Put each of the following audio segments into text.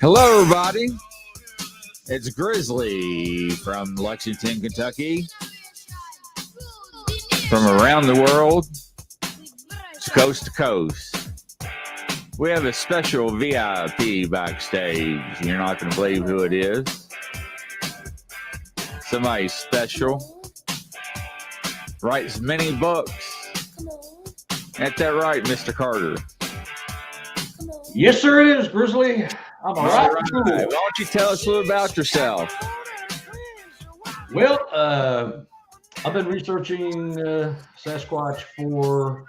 Hello, everybody. It's Grizzly from Lexington, Kentucky. From around the world, coast to coast. We have a special VIP backstage. You're not going to believe who it is. Somebody special. Writes many books. Ain't that right, Mr. Carter? Yes, sir, it is, Grizzly. I'm all right. Why don't you tell us a little about yourself? Well, I've been researching Sasquatch for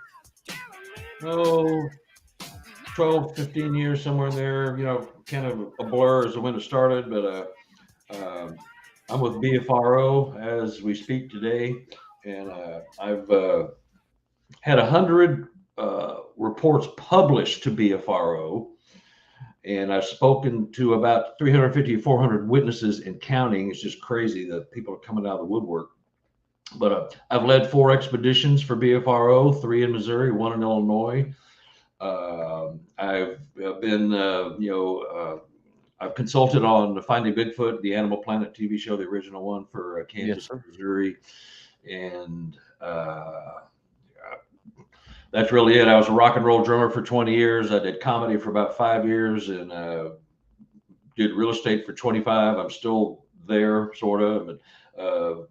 12, 15 years, somewhere in there. You know, kind of a blur as to when it started, but I'm with BFRO as we speak today, and I've had 100 reports published to BFRO. And I've spoken to about 350, 400 witnesses and counting. It's just crazy that people are coming out of the woodwork. But I've led 4 expeditions for BFRO, 3 in Missouri, 1 in Illinois. I've been, I've consulted on Finding Bigfoot, the Animal Planet TV show, the original one for Kansas, yes, Missouri. And that's really it. I was a rock and roll drummer for 20 years. I did comedy for about 5 years and did real estate for 25. I'm still there, sort of. But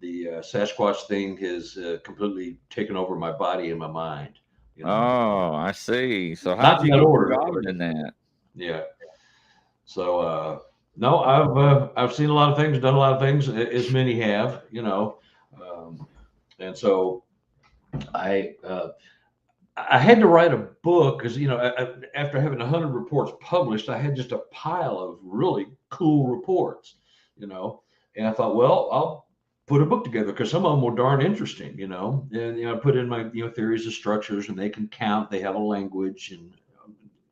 the Sasquatch thing has completely taken over my body and my mind. You know? Oh, I see. So how did you get involved in that? Yeah. So no, I've seen a lot of things, done a lot of things, as many have, you know, and so I had to write a book because, you know, after having 100 reports published, I had just a pile of really cool reports, you know, and I thought, well, I'll put a book together because some of them were darn interesting, you know, and, you know, I put in my, you know, theories of structures, and they can count, they have a language and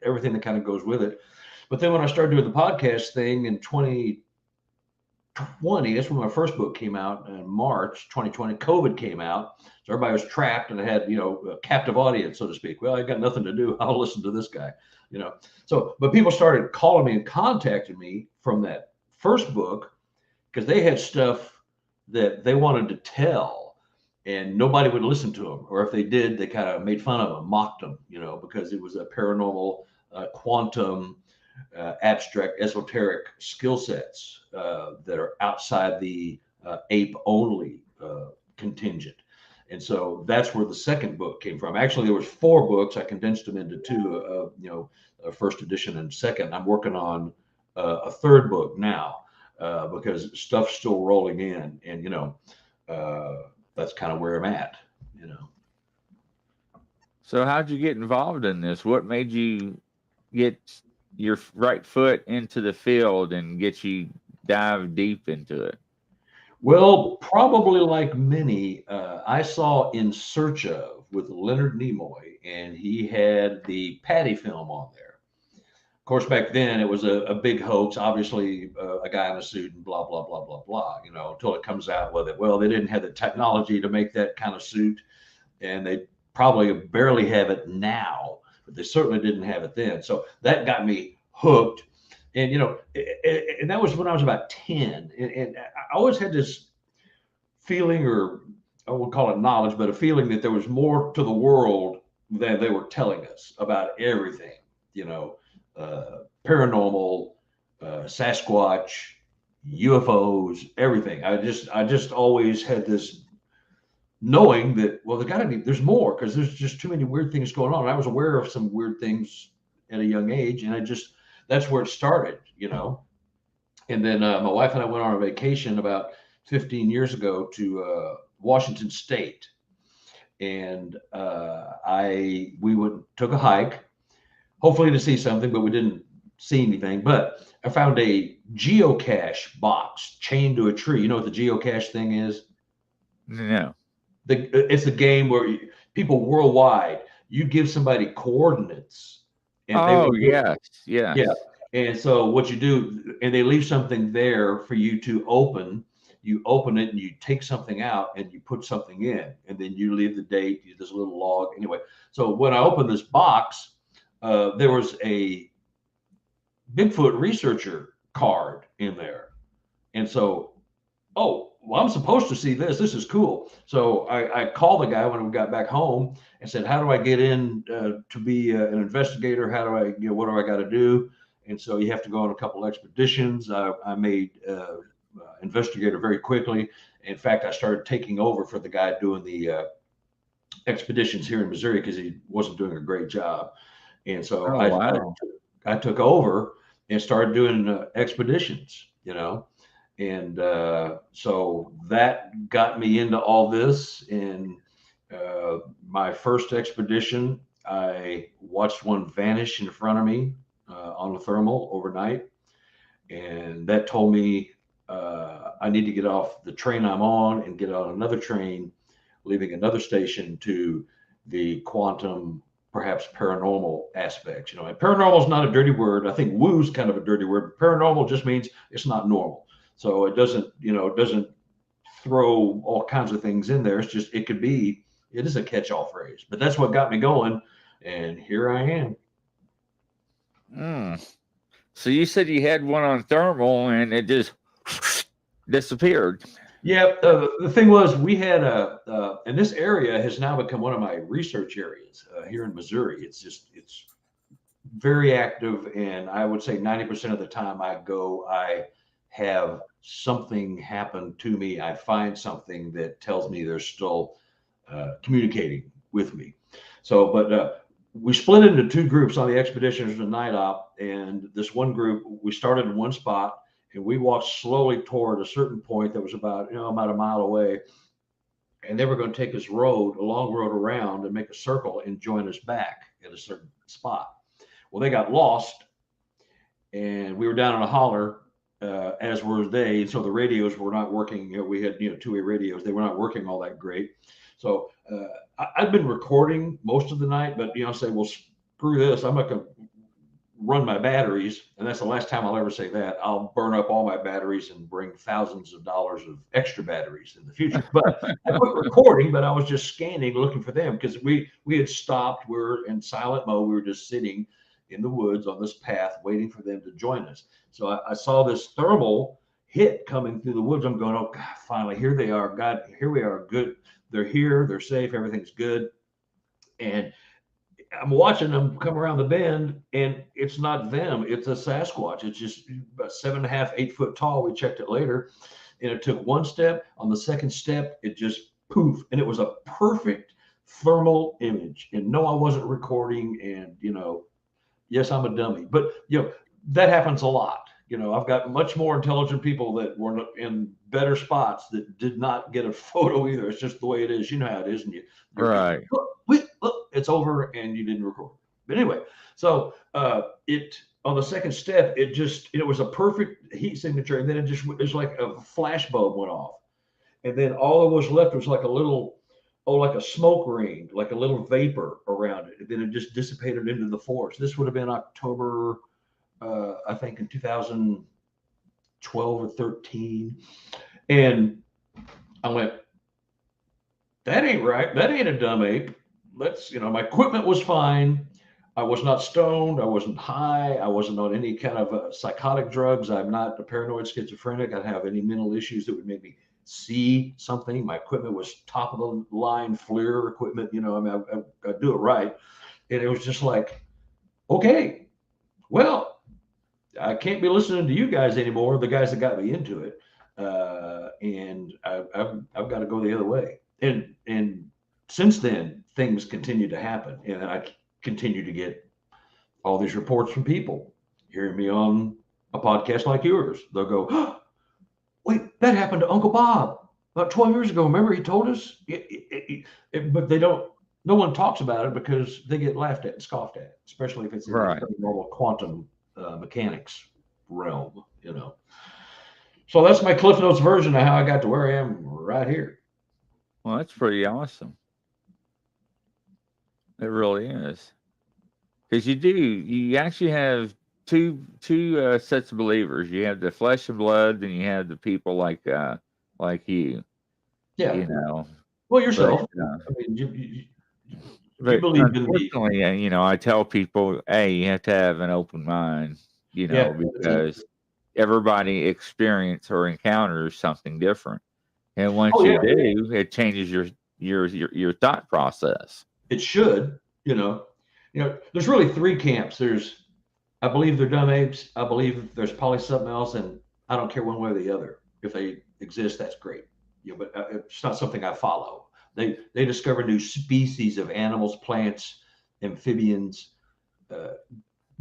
everything that kind of goes with it. But then when I started doing the podcast thing in 2020, that's when my first book came out in March 2020. COVID came out, so everybody was trapped, and I had, you know, a captive audience, so to speak. Well, I got nothing to do. I'll listen to this guy, you know. So, but people started calling me and contacting me from that first book because they had stuff that they wanted to tell, and nobody would listen to them, or if they did, they kind of made fun of them, mocked them, you know, because it was a paranormal, quantum, abstract, esoteric skill sets that are outside the ape only contingent. And so that's where the second book came from. Actually, there was 4 books. I condensed them into 2, you know, first edition and second. I'm working on a third book now because stuff's still rolling in, and, you know, that's kind of where I'm at, you know. So how'd you get involved in this? What made you get your right foot into the field and get you dive deep into it? Well, probably like many, I saw In Search Of with Leonard Nimoy, and he had the Patty film on there. Of course, back then it was a big hoax, obviously a guy in a suit and blah, blah, blah, blah, blah, you know, until it comes out with it. Well, they didn't have the technology to make that kind of suit, and they probably barely have it now, but they certainly didn't have it then. So that got me hooked. And, you know, and that was when I was about 10. And I always had this feeling, or I won't call it knowledge, but a feeling that there was more to the world than they were telling us about everything, you know, paranormal, Sasquatch, UFOs, everything. I just always had this knowing that, well, there's more, because there's just too many weird things going on. And I was aware of some weird things at a young age, and that's where it started, you know. And then my wife and I went on a vacation about 15 years ago to Washington State, and took a hike, hopefully to see something, but we didn't see anything. But I found a geocache box chained to a tree. You know what the geocache thing is? No. It's a game where people worldwide, you give somebody coordinates. And yes. Yeah. And so what you do, and they leave something there for you to open. You open it and you take something out and you put something in, and then you leave the date, this little log. Anyway, so when I opened this box, there was a Bigfoot researcher card in there. And so, oh, well, I'm supposed to see this. This is cool. So I called the guy when we got back home and said, how do I get in to be an investigator? How do I, what do I got to do? And so you have to go on a couple expeditions. I made investigator very quickly. In fact, I started taking over for the guy doing the expeditions here in Missouri because he wasn't doing a great job. And so Oh, wow. I took over and started doing expeditions, and so that got me into all this. And my first expedition, I watched one vanish in front of me on a thermal overnight, and that told me I need to get off the train I'm on and get on another train, leaving another station to the quantum, perhaps paranormal aspects. And paranormal is not a dirty word. I think woo's kind of a dirty word. Paranormal just means it's not normal. So it doesn't throw all kinds of things in there. It's just, it is a catch-all phrase. But that's what got me going. And here I am. So you said you had one on thermal and it just disappeared. Yeah, the thing was, we had and this area has now become one of my research areas here in Missouri. It's very active, and I would say 90% of the time I go, I have something happen to me. I find something that tells me they're still communicating with me. So, but we split into two groups on the expedition. There's a night op, and this one group, we started in one spot. And we walked slowly toward a certain point that was about a mile away. And they were going to take this road, a long road around, and make a circle and join us back at a certain spot. Well, they got lost, and we were down in a holler, as were they. And so the radios were not working. We had two-way radios. They were not working all that great. So I'd been recording most of the night, but I say, well, screw this. I'm not going to run my batteries, and that's the last time I'll ever say that. I'll burn up all my batteries and bring thousands of dollars of extra batteries in the future. But I quit recording, but I was just scanning, looking for them, because we had stopped. We're in silent mode. We were just sitting in the woods on this path, waiting for them to join us. So I saw this thermal hit coming through the woods. I'm going, oh God, finally, here they are. God, here we are. Good. They're here. They're safe. Everything's good. And I'm watching them come around the bend, and it's not them. It's a Sasquatch. It's just about 7.5, 8 foot tall. We checked it later, and it took one step. On the second step, it just poof, and it was a perfect thermal image. And no, I wasn't recording. And yes, I'm a dummy, but that happens a lot. I've got much more intelligent people that were in better spots that did not get a photo either. It's just the way it is. You know how it is, and Right. Look, it's over, and you didn't record. But anyway, so it on the second step, it was a perfect heat signature, and then it was like a flash bulb went off, and then all that was left was like a little, like a smoke ring, like a little vapor around it, and then it just dissipated into the forest. This would have been October, I think, in 2012 or 13, and I went, that ain't right. That ain't a dumb ape. My equipment was fine. I was not stoned. I wasn't high. I wasn't on any kind of psychotic drugs. I'm not a paranoid schizophrenic. I don't have any mental issues that would make me see something. My equipment was top of the line FLIR equipment. I do it right. And it was just like, okay, well, I can't be listening to you guys anymore, the guys that got me into it. And I've got to go the other way. And since then, things continue to happen, and I continue to get all these reports from people hearing me on a podcast like yours. They'll go, oh, wait, that happened to Uncle Bob about 12 years ago. Remember, he told us? But they don't. No one talks about it because they get laughed at and scoffed at, especially if it's in the normal quantum mechanics realm. So that's my Cliff Notes version of how I got to where I am right here. Well, that's pretty awesome. It really is. Because you actually have two sets of believers. You have the flesh and blood, and you have the people like you. Yeah. Well, yourself. But, you believe in me. Unfortunately, I tell people, hey, you have to have an open mind. Yeah. because everybody experience or encounters something different. And once Oh, you yeah. do, it changes your thought process. It should, there's really three camps. I believe they're dumb apes. I believe there's probably something else, and I don't care one way or the other. If they exist, that's great. But it's not something I follow. They discover new species of animals, plants, amphibians,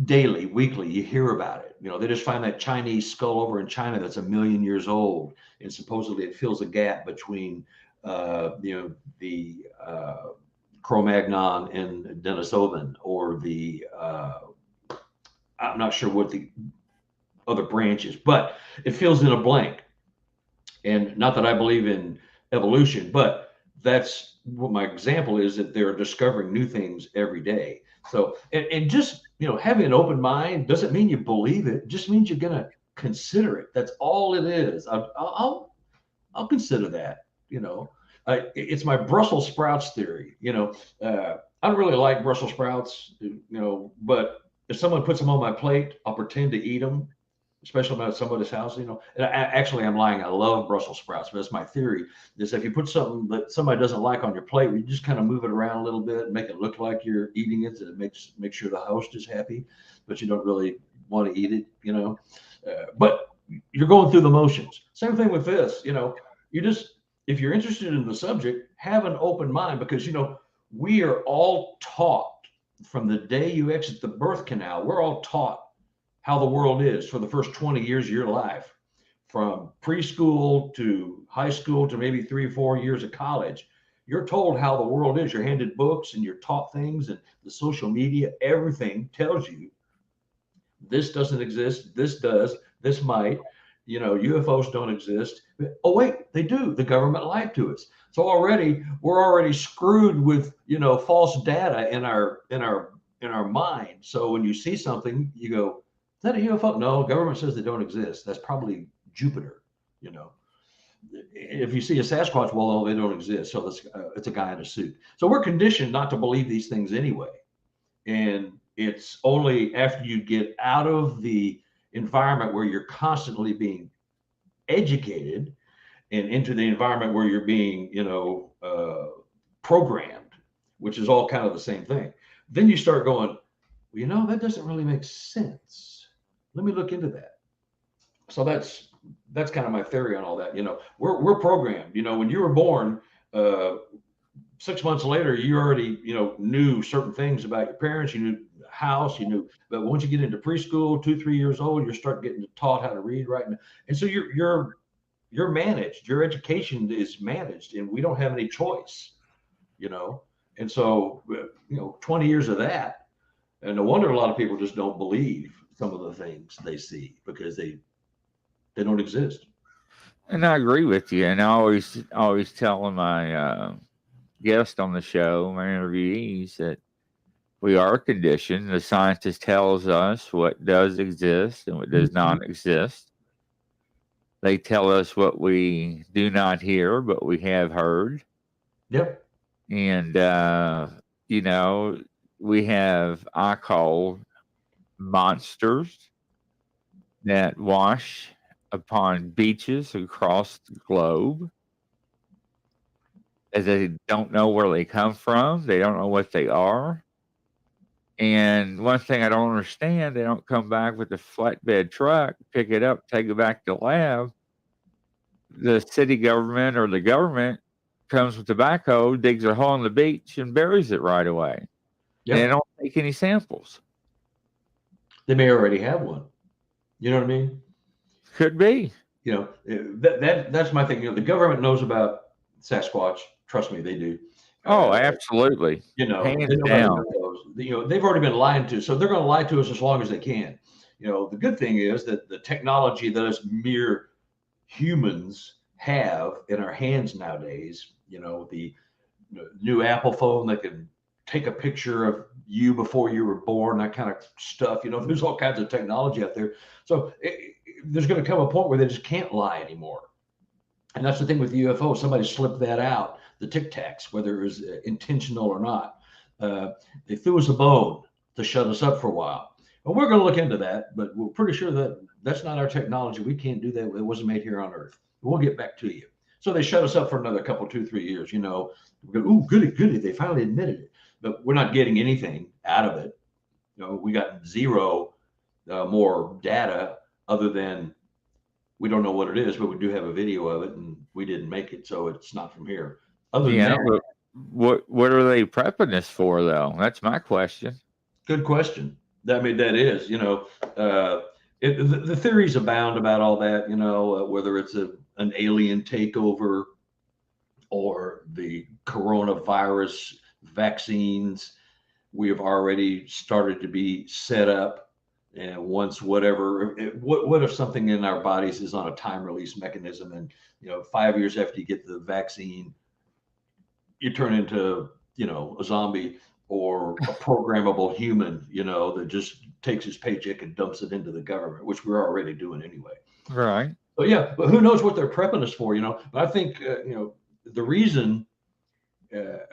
daily, weekly. You hear about it. They just find that Chinese skull over in China that's 1,000,000 years old, and supposedly it fills a gap between, the Cro-Magnon and Denisovan, or the I'm not sure what the other branch is, but it fills in a blank. And not that I believe in evolution, but that's what my example is, that they're discovering new things every day. So, and just, having an open mind doesn't mean you believe it. It just means you're going to consider it. That's all it is. I'll consider that, it's my Brussels sprouts theory. I don't really like Brussels sprouts, but if someone puts them on my plate, I'll pretend to eat them, especially when I'm at somebody's house. And actually, I'm lying. I love Brussels sprouts, but that's my theory. Is if you put something that somebody doesn't like on your plate, you just kind of move it around a little bit, make it look like you're eating it, and it make sure the host is happy, but you don't really want to eat it, But you're going through the motions. Same thing with this, if you're interested in the subject, have an open mind, because we are all taught from the day you exit the birth canal. We're all taught how the world is for the first 20 years of your life, from preschool to high school to maybe 3 or 4 years of college. You're told how the world is. You're handed books and you're taught things, and the social media, everything tells you this doesn't exist, this does, this might, UFOs don't exist. Oh wait, they do. The government lied to us. So we're already screwed with, false data in our mind. So when you see something, you go, is that a UFO? No, government says they don't exist. That's probably Jupiter. If you see a Sasquatch, well, no, they don't exist. So it's a guy in a suit. So we're conditioned not to believe these things anyway. And it's only after you get out of the environment where you're constantly being educated and into the environment where you're being, programmed, which is all kind of the same thing. Then you start going, well, that doesn't really make sense. Let me look into that. So that's kind of my theory on all that. We're programmed. When you were born, 6 months later, you already, knew certain things about your parents. You knew the house, but once you get into preschool, 2, 3 years old, you start getting taught how to read, write, and so you're managed. Your education is managed, and we don't have any choice, And so, 20 years of that, and no wonder a lot of people just don't believe some of the things they see, because they don't exist. And I agree with you. And I always tell my guest on the show, my interviewees, that we are conditioned. The scientist tells us what does exist and what does not exist. They tell us what we do not hear, but we have heard. Yep. And, we have, I call, monsters that wash upon beaches across the globe. As they don't know where they come from. They don't know what they are. And one thing I don't understand, they don't come back with a flatbed truck, pick it up, take it back to the lab. The city government or the government comes with the backhoe, digs a hole in the beach, and buries it right away. Yep. And they don't take any samples. They may already have one. You know what I mean? Could be. That's my thing. The government knows about Sasquatch. Trust me, they do. Oh, absolutely. Hands down. They've already been lied to, so they're going to lie to us as long as they can. The good thing is that the technology that us mere humans have in our hands nowadays, the new Apple phone that can take a picture of you before you were born, that kind of stuff. There's all kinds of technology out there. So there's going to come a point where they just can't lie anymore. And that's the thing with the UFO. Somebody slipped that out, the Tic Tacs, whether it was intentional or not. They threw us a bone to shut us up for a while. Well, we're going to look into that, but we're pretty sure that that's not our technology. We can't do that. It wasn't made here on Earth. We'll get back to you. So they shut us up for another couple, 2, 3 years. We go, ooh, goody. They finally admitted it, but we're not getting anything out of it. We got zero more data other than we don't know what it is, but we do have a video of it, and we didn't make it, so it's not from here. Other than Yeah, that, but what are they prepping us for, though? That's my question. good question. That is, the theories abound about all that, whether it's an alien takeover or the coronavirus vaccines. We have already started to be set up. And once what if something in our bodies is on a time release mechanism, and 5 years after you get the vaccine, you turn into a zombie or a programmable human, that just takes his paycheck and dumps it into the government, which we're already doing anyway. Right. But yeah, but who knows what they're prepping us for, But I think the reason,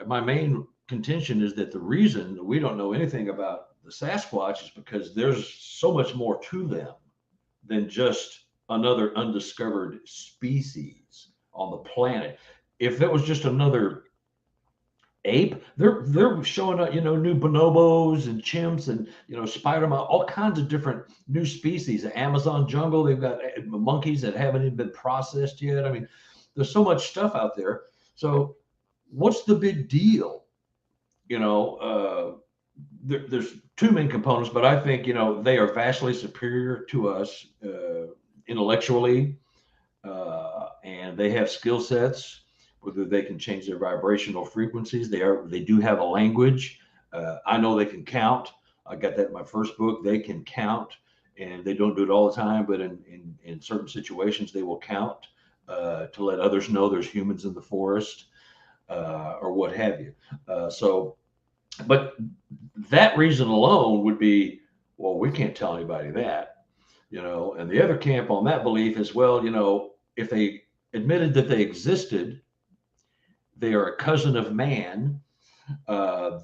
my main contention is that the reason we don't know anything about the Sasquatch is because there's so much more to them than just another undiscovered species on the planet. If that was just another ape, they're showing up, new bonobos and chimps and Spider-Man, all kinds of different new species. The Amazon jungle, they've got monkeys that haven't even been processed yet. I mean, there's so much stuff out there. So what's the big deal? There's two main components, but I think they are vastly superior to us intellectually, and they have skill sets. Whether they can change their vibrational frequencies, they do have a language. I know they can count. I got that in my first book. They can count, and they don't do it all the time, but in certain situations they will count to let others know there's humans in the forest or what have you. But that reason alone would be, well, we can't tell anybody that, and the other camp on that belief is, well, if they admitted that they existed, they are a cousin of man,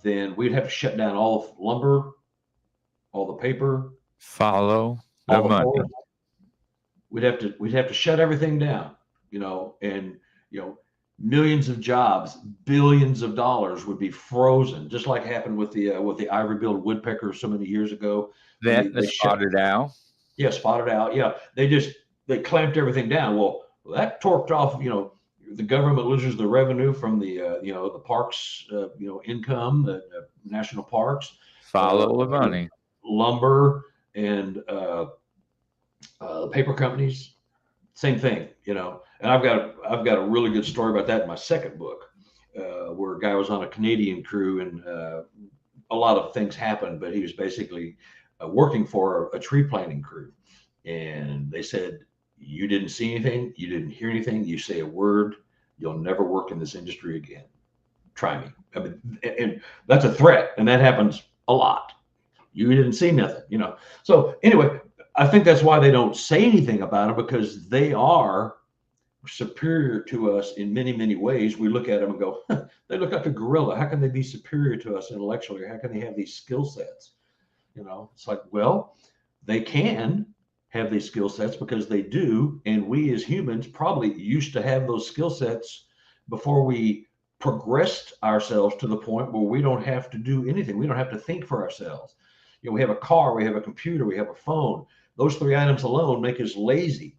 then we'd have to shut down all of lumber, all the paper, Follow the all the money. forest. We'd have to shut everything down, and millions of jobs, billions of dollars would be frozen, just like happened with the ivory-billed woodpecker so many years ago. That the spotted owl. Yeah, spotted owl. Yeah, they clamped everything down. Well, that torqued off. The government loses the revenue from the the parks, income, the national parks. Follow the money. Lumber and paper companies, same thing. And I've got a really good story about that in my second book, where a guy was on a Canadian crew, and a lot of things happened, but he was basically working for a tree planting crew, and they said, you didn't see anything, you didn't hear anything, you say a word, you'll never work in this industry again. Try me. I mean, and that's a threat, and that happens a lot. You didn't see nothing, So anyway, I think that's why they don't say anything about it, because they are superior to us in many, many ways. We look at them and go, they look like a gorilla. How can they be superior to us intellectually? How can they have these skill sets? It's like, well, they can have these skill sets because they do. And we as humans probably used to have those skill sets before we progressed ourselves to the point where we don't have to do anything. We don't have to think for ourselves. We have a car, we have a computer, we have a phone. Those three items alone make us lazy.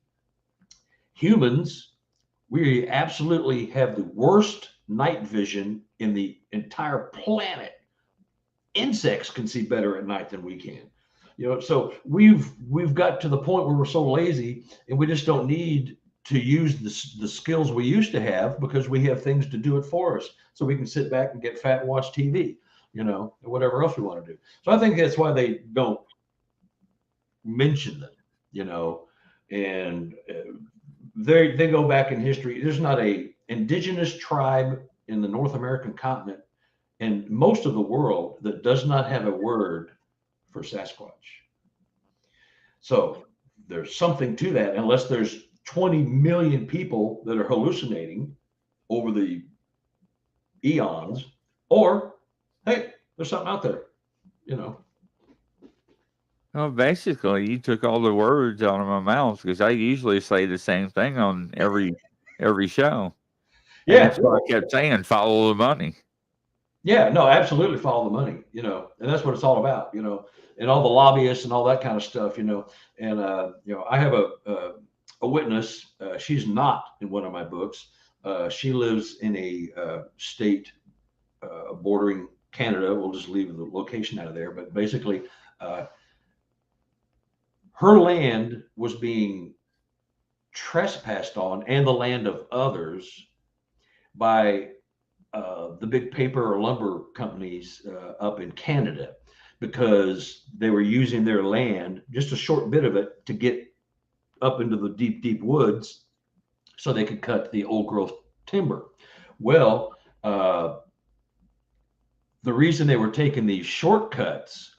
Humans, we absolutely have the worst night vision in the entire planet. Insects can see better at night than we can. So we've got to the point where we're so lazy, and we just don't need to use the skills we used to have, because we have things to do it for us. So we can sit back and get fat and watch TV, and whatever else we want to do. So I think that's why they don't mention them, and they go back in history. There's not a indigenous tribe in the North American continent and most of the world that does not have a word for Sasquatch. So there's something to that, unless there's 20 million people that are hallucinating over the eons, or hey, there's something out there, Well, basically, you took all the words out of my mouth because I usually say the same thing on every show, and Yeah. that's what I kept saying: follow the money. Yeah, no, absolutely follow the money, and that's what it's all about, and all the lobbyists and all that kind of stuff, and I have a witness. She's not in one of my books. She lives in a state bordering Canada. We'll just leave the location out of there, but basically, uh, her land was being trespassed on, and the land of others by the big paper or lumber companies up in Canada because they were using their land, just a short bit of it, to get up into the deep, deep woods so they could cut the old growth timber. Well, the reason they were taking these shortcuts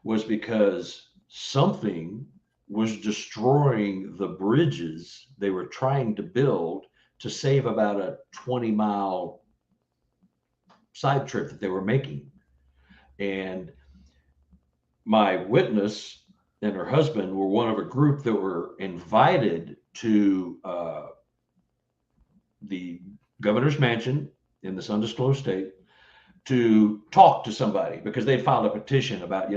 was because something was destroying the bridges they were trying to build to save about a 20-mile side trip that they were making. And my witness and her husband were one of a group that were invited to the governor's mansion in this undisclosed state to talk to somebody because they filed a petition about,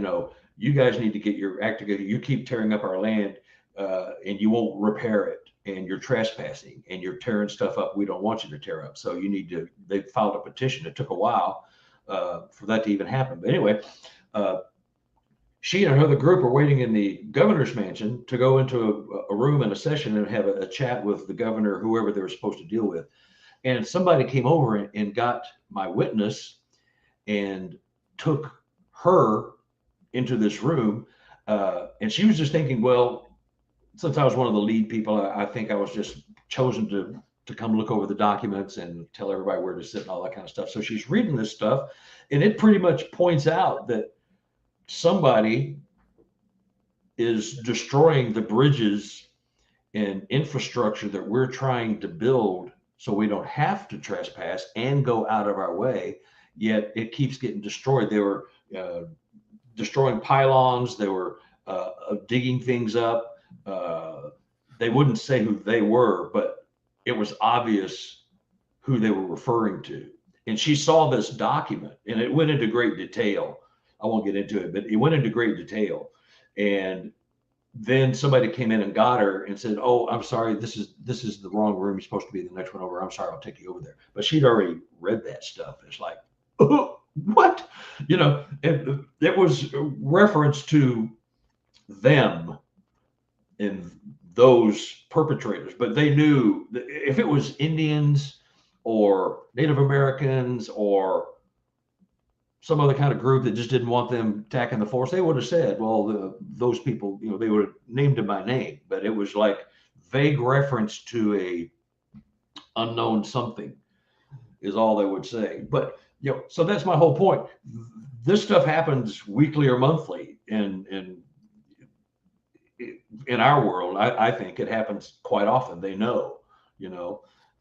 you guys need to get your act together. You keep tearing up our land and you won't repair it. And you're trespassing and you're tearing stuff up we don't want you to tear up. So you need to, they filed a petition. It took a while for that to even happen. But anyway, she and another group are waiting in the governor's mansion to go into a room in a session and have a chat with the governor, whoever they were supposed to deal with. And somebody came over and got my witness and took her into this room. And she was just thinking, well, since I was one of the lead people, I think I was just chosen to come look over the documents and tell everybody where to sit and all that kind of stuff. So she's reading this stuff, and it pretty much points out that somebody is destroying the bridges and infrastructure that we're trying to build so we don't have to trespass and go out of our way, yet it keeps getting destroyed. They were destroying pylons. They were digging things up. They wouldn't say who they were, but it was obvious who they were referring to. And she saw this document, and it went into great detail. I won't get into it, but it went into great detail. And then somebody came in and got her and said, "Oh, I'm sorry, this is the wrong room. You're supposed to be the next one over. I'm sorry, I'll take you over there." But she'd already read that stuff. It's like, oh, what? It was reference to them and those perpetrators, but they knew that if it was Indians or Native Americans or some other kind of group that just didn't want them attacking the force, they would have said, well, those people, they would have named them by name, but it was like vague reference to a unknown something is all they would say. But, so that's my whole point. This stuff happens weekly or monthly in our world. I think it happens quite often. They know,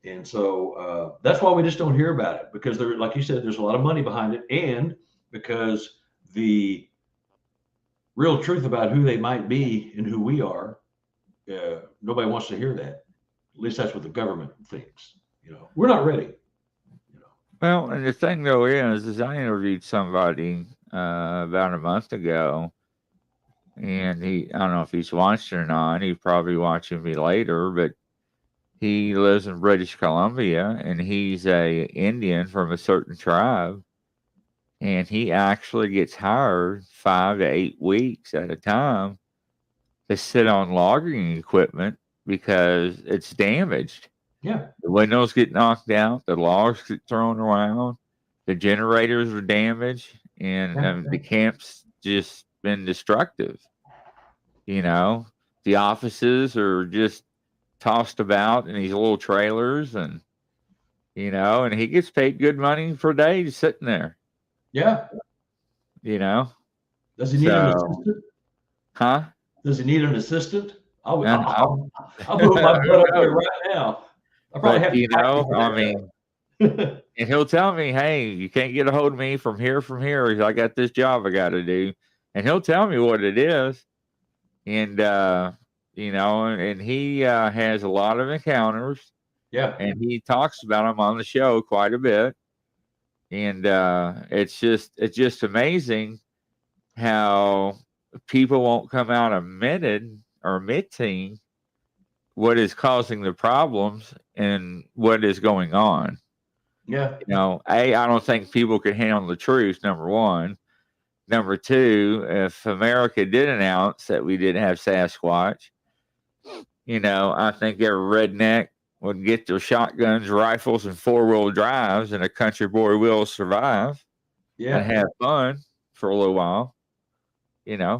and so that's why we just don't hear about it, because there, like you said, there's a lot of money behind it, and because the real truth about who they might be and who we are, nobody wants to hear that. At least that's what the government thinks. We're not ready. Well, and the thing though is I interviewed somebody about a month ago, and I don't know if he's watched or not. He's probably watching me later, but he lives in British Columbia, and he's a Indian from a certain tribe, and he actually gets hired 5 to 8 weeks at a time to sit on logging equipment because it's damaged. Yeah. The windows get knocked out, the logs get thrown around, the generators are damaged, and the camp's just been destructive. The offices are just tossed about in these little trailers, and and he gets paid good money per day just sitting there. Yeah. Does he need an assistant? Huh? Does he need an assistant? I'll move my butt up there right now. I probably have to. I mean, and he'll tell me, "Hey, you can't get a hold of me from here. I got this job I got to do," and he'll tell me what it is. and and he has a lot of encounters, Yeah. and he talks about them on the show quite a bit. And it's just amazing how people won't come out admitting what is causing the problems and what is going on. Yeah. I don't think people can handle the truth, number one. Number two, if America did announce that we didn't have Sasquatch, I think every redneck would get their shotguns, rifles, and four-wheel drives, and a country boy will survive and Yeah. have fun for a little while.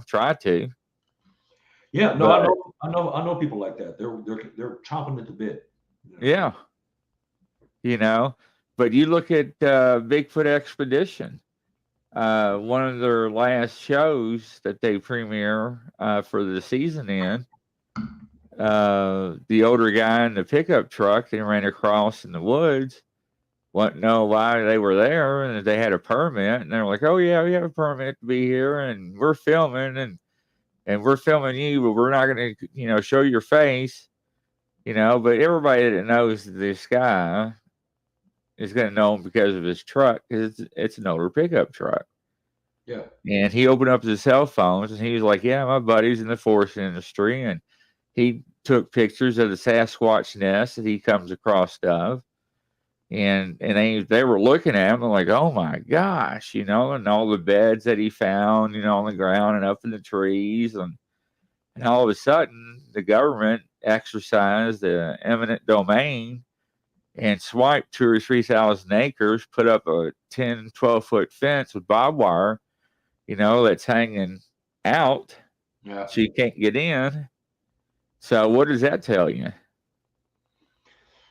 Try to. Yeah. No, But I know people like that. They're chomping at the bit. yeah, you know. But you look at Bigfoot Expedition. One of their last shows that they premiere for the season the older guy in the pickup truck they ran across in the woods wouldn't know why they were there and they had a permit and they're like, oh yeah, we have a permit to be here and we're filming and we're filming you, but we're not going to show your face, but everybody that knows this guy is going to know him because of his truck because it's an older pickup truck. Yeah. And he opened up his cell phones and he was like, yeah, my buddy's in the forest industry. And he took pictures of the Sasquatch nest that he comes across of. And they were looking at him and like, oh my gosh, and all the beds that he found, on the ground and up in the trees. And all of a sudden, the government exercised the eminent domain and swiped 2 or 3,000 acres, put up a 10, 12-foot fence with barbed wire, that's hanging out, Yeah. so you can't get in. So what does that tell you?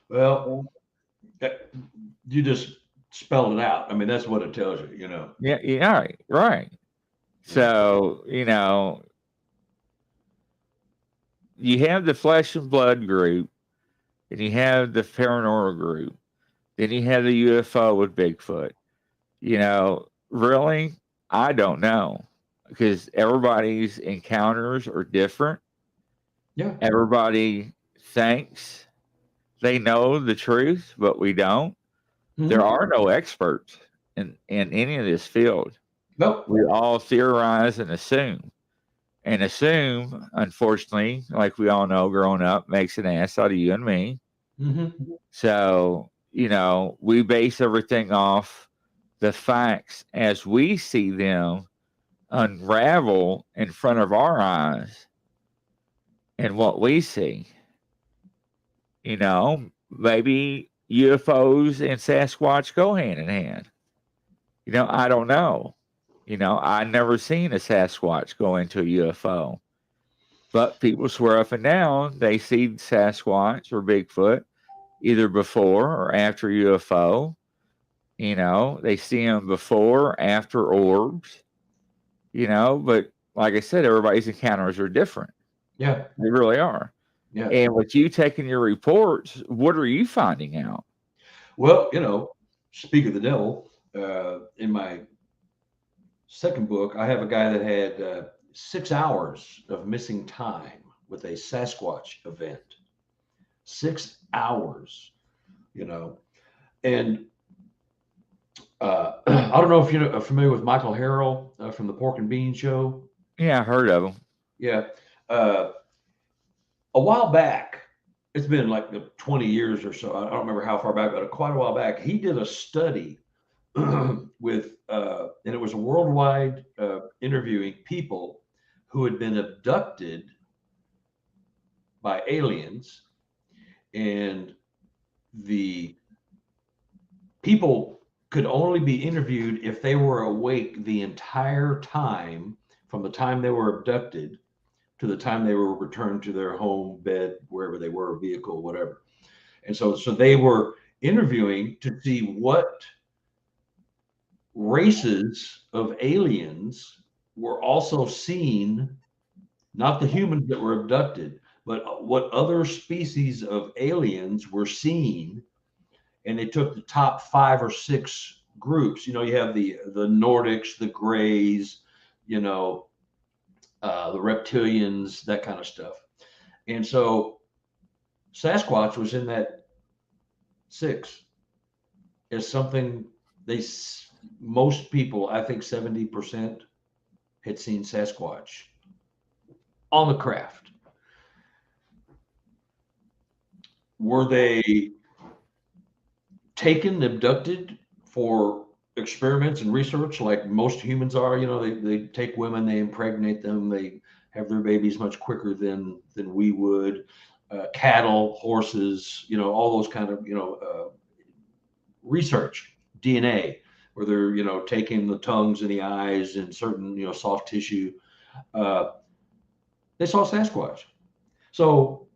Well, you just spelled it out. I mean, that's what it tells you. Yeah, right. So, you have the flesh and blood group, and you have the paranormal group, then you have the UFO with Bigfoot. Really, I don't know because everybody's encounters are different. Yeah. Everybody thinks they know the truth, but we don't. Mhm. There are no experts in any of this field. Nope. We all theorize and assume. And assume, unfortunately, like we all know, growing up makes an ass out of you and me. Mm-hmm. So, we base everything off the facts as we see them unravel in front of our eyes and what we see. Maybe UFOs and Sasquatch go hand in hand. I don't know. I never seen a Sasquatch go into a UFO. But people swear up and down they see Sasquatch or Bigfoot either before or after UFO. They see them before or after orbs. But like I said, everybody's encounters are different. Yeah. They really are. Yeah. And with you taking your reports, what are you finding out? Well, speak of the devil, in my second book, I have a guy that had 6 hours of missing time with a Sasquatch event. 6 hours, and I don't know if you're familiar with Michael Harrell from the Pork and Bean Show. Yeah, I heard of them. Yeah. A while back, it's been like 20 years or so. I don't remember how far back, but quite a while back, he did a study with, and it was a worldwide interviewing people who had been abducted by aliens, and the people could only be interviewed if they were awake the entire time from the time they were abducted to the time they were returned to their home, bed, wherever they were, vehicle, whatever. And so they were interviewing to see what races of aliens were also seen, not the humans that were abducted, but what other species of aliens were seen. And they took the top 5 or 6 groups. You have the Nordics, the Greys, the reptilians, that kind of stuff. And so Sasquatch was in that 6 as something most people, I think 70% had seen Sasquatch on the craft. Were they taken, abducted for experiments and research like most humans are? You know, they take women, they impregnate them, they have their babies much quicker than we would. Cattle, horses, you know, all those kind of, you know, research, DNA, where they're, you know, taking the tongues and the eyes and certain, you know, soft tissue. They saw Sasquatch. So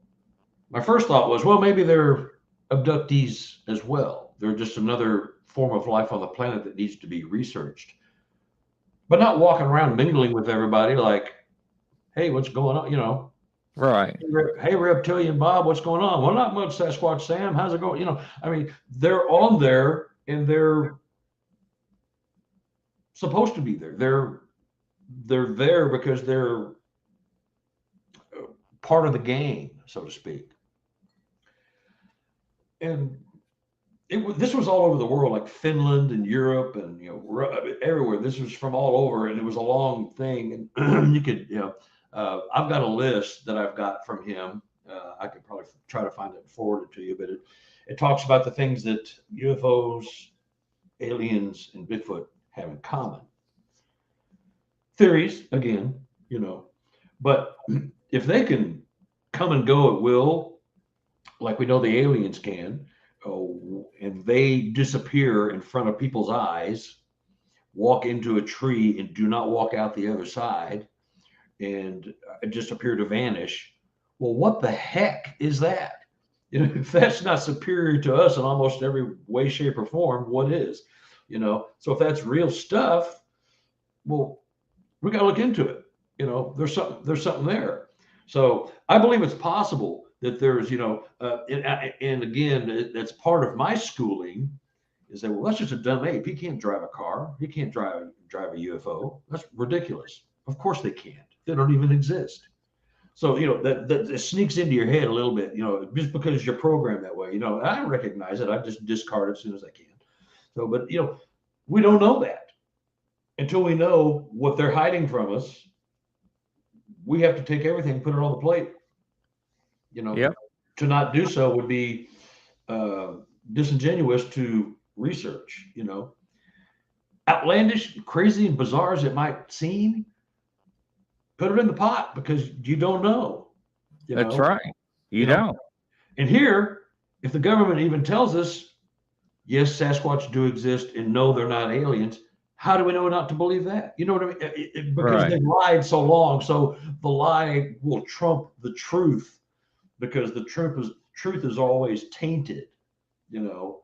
my first thought was, well, maybe they're abductees as well. They're just another form of life on the planet that needs to be researched, but not walking around mingling with everybody like, hey, what's going on? You know, Right. hey, Reptilian Bob, what's going on? Well, not much, Sasquatch Sam. How's it going? You know, I mean, they're on there and they're supposed to be there. They're there because they're part of the game, so to speak. And this was all over the world, like Finland and Europe and, you know, everywhere. This was from all over, and it was a long thing. And you could, you know, I've got a list that I've got from him. I could probably try to find it and forward it to you, but it talks about the things that UFOs, aliens, and Bigfoot have in common. Theories, again, you know, but if they can come and go at will, like we know the aliens can, and they disappear in front of people's eyes, walk into a tree and do not walk out the other side, and disappear to vanish. Well, what the heck is that? You know, if that's not superior to us in almost every way, shape, or form, what is? You know, so if that's real stuff, well, we got to look into it. You know, there's something there. So I believe it's possible that there's, you know, and again, that's part of my schooling is that, well, that's just a dumb ape. He can't drive a car. He can't drive a UFO. That's ridiculous. Of course they can't. They don't even exist. So, you know, that sneaks into your head a little bit, you know, just because you're programmed that way. You know, I recognize it. I just discard it as soon as I can. So, but, you know, we don't know that until we know what they're hiding from us. We have to take everything, put it on the plate. You know, Yep. to not do so would be disingenuous to research. You know, outlandish, crazy, and bizarre as it might seem, put it in the pot because you don't know. You That's know, right. You know, don't. and here, if the government even tells us, yes, Sasquatch do exist, and no, they're not aliens. How do we know not to believe that? You know what I mean? Because Right. they've lied so long, so the lie will trump the truth because the truth is always tainted, you know,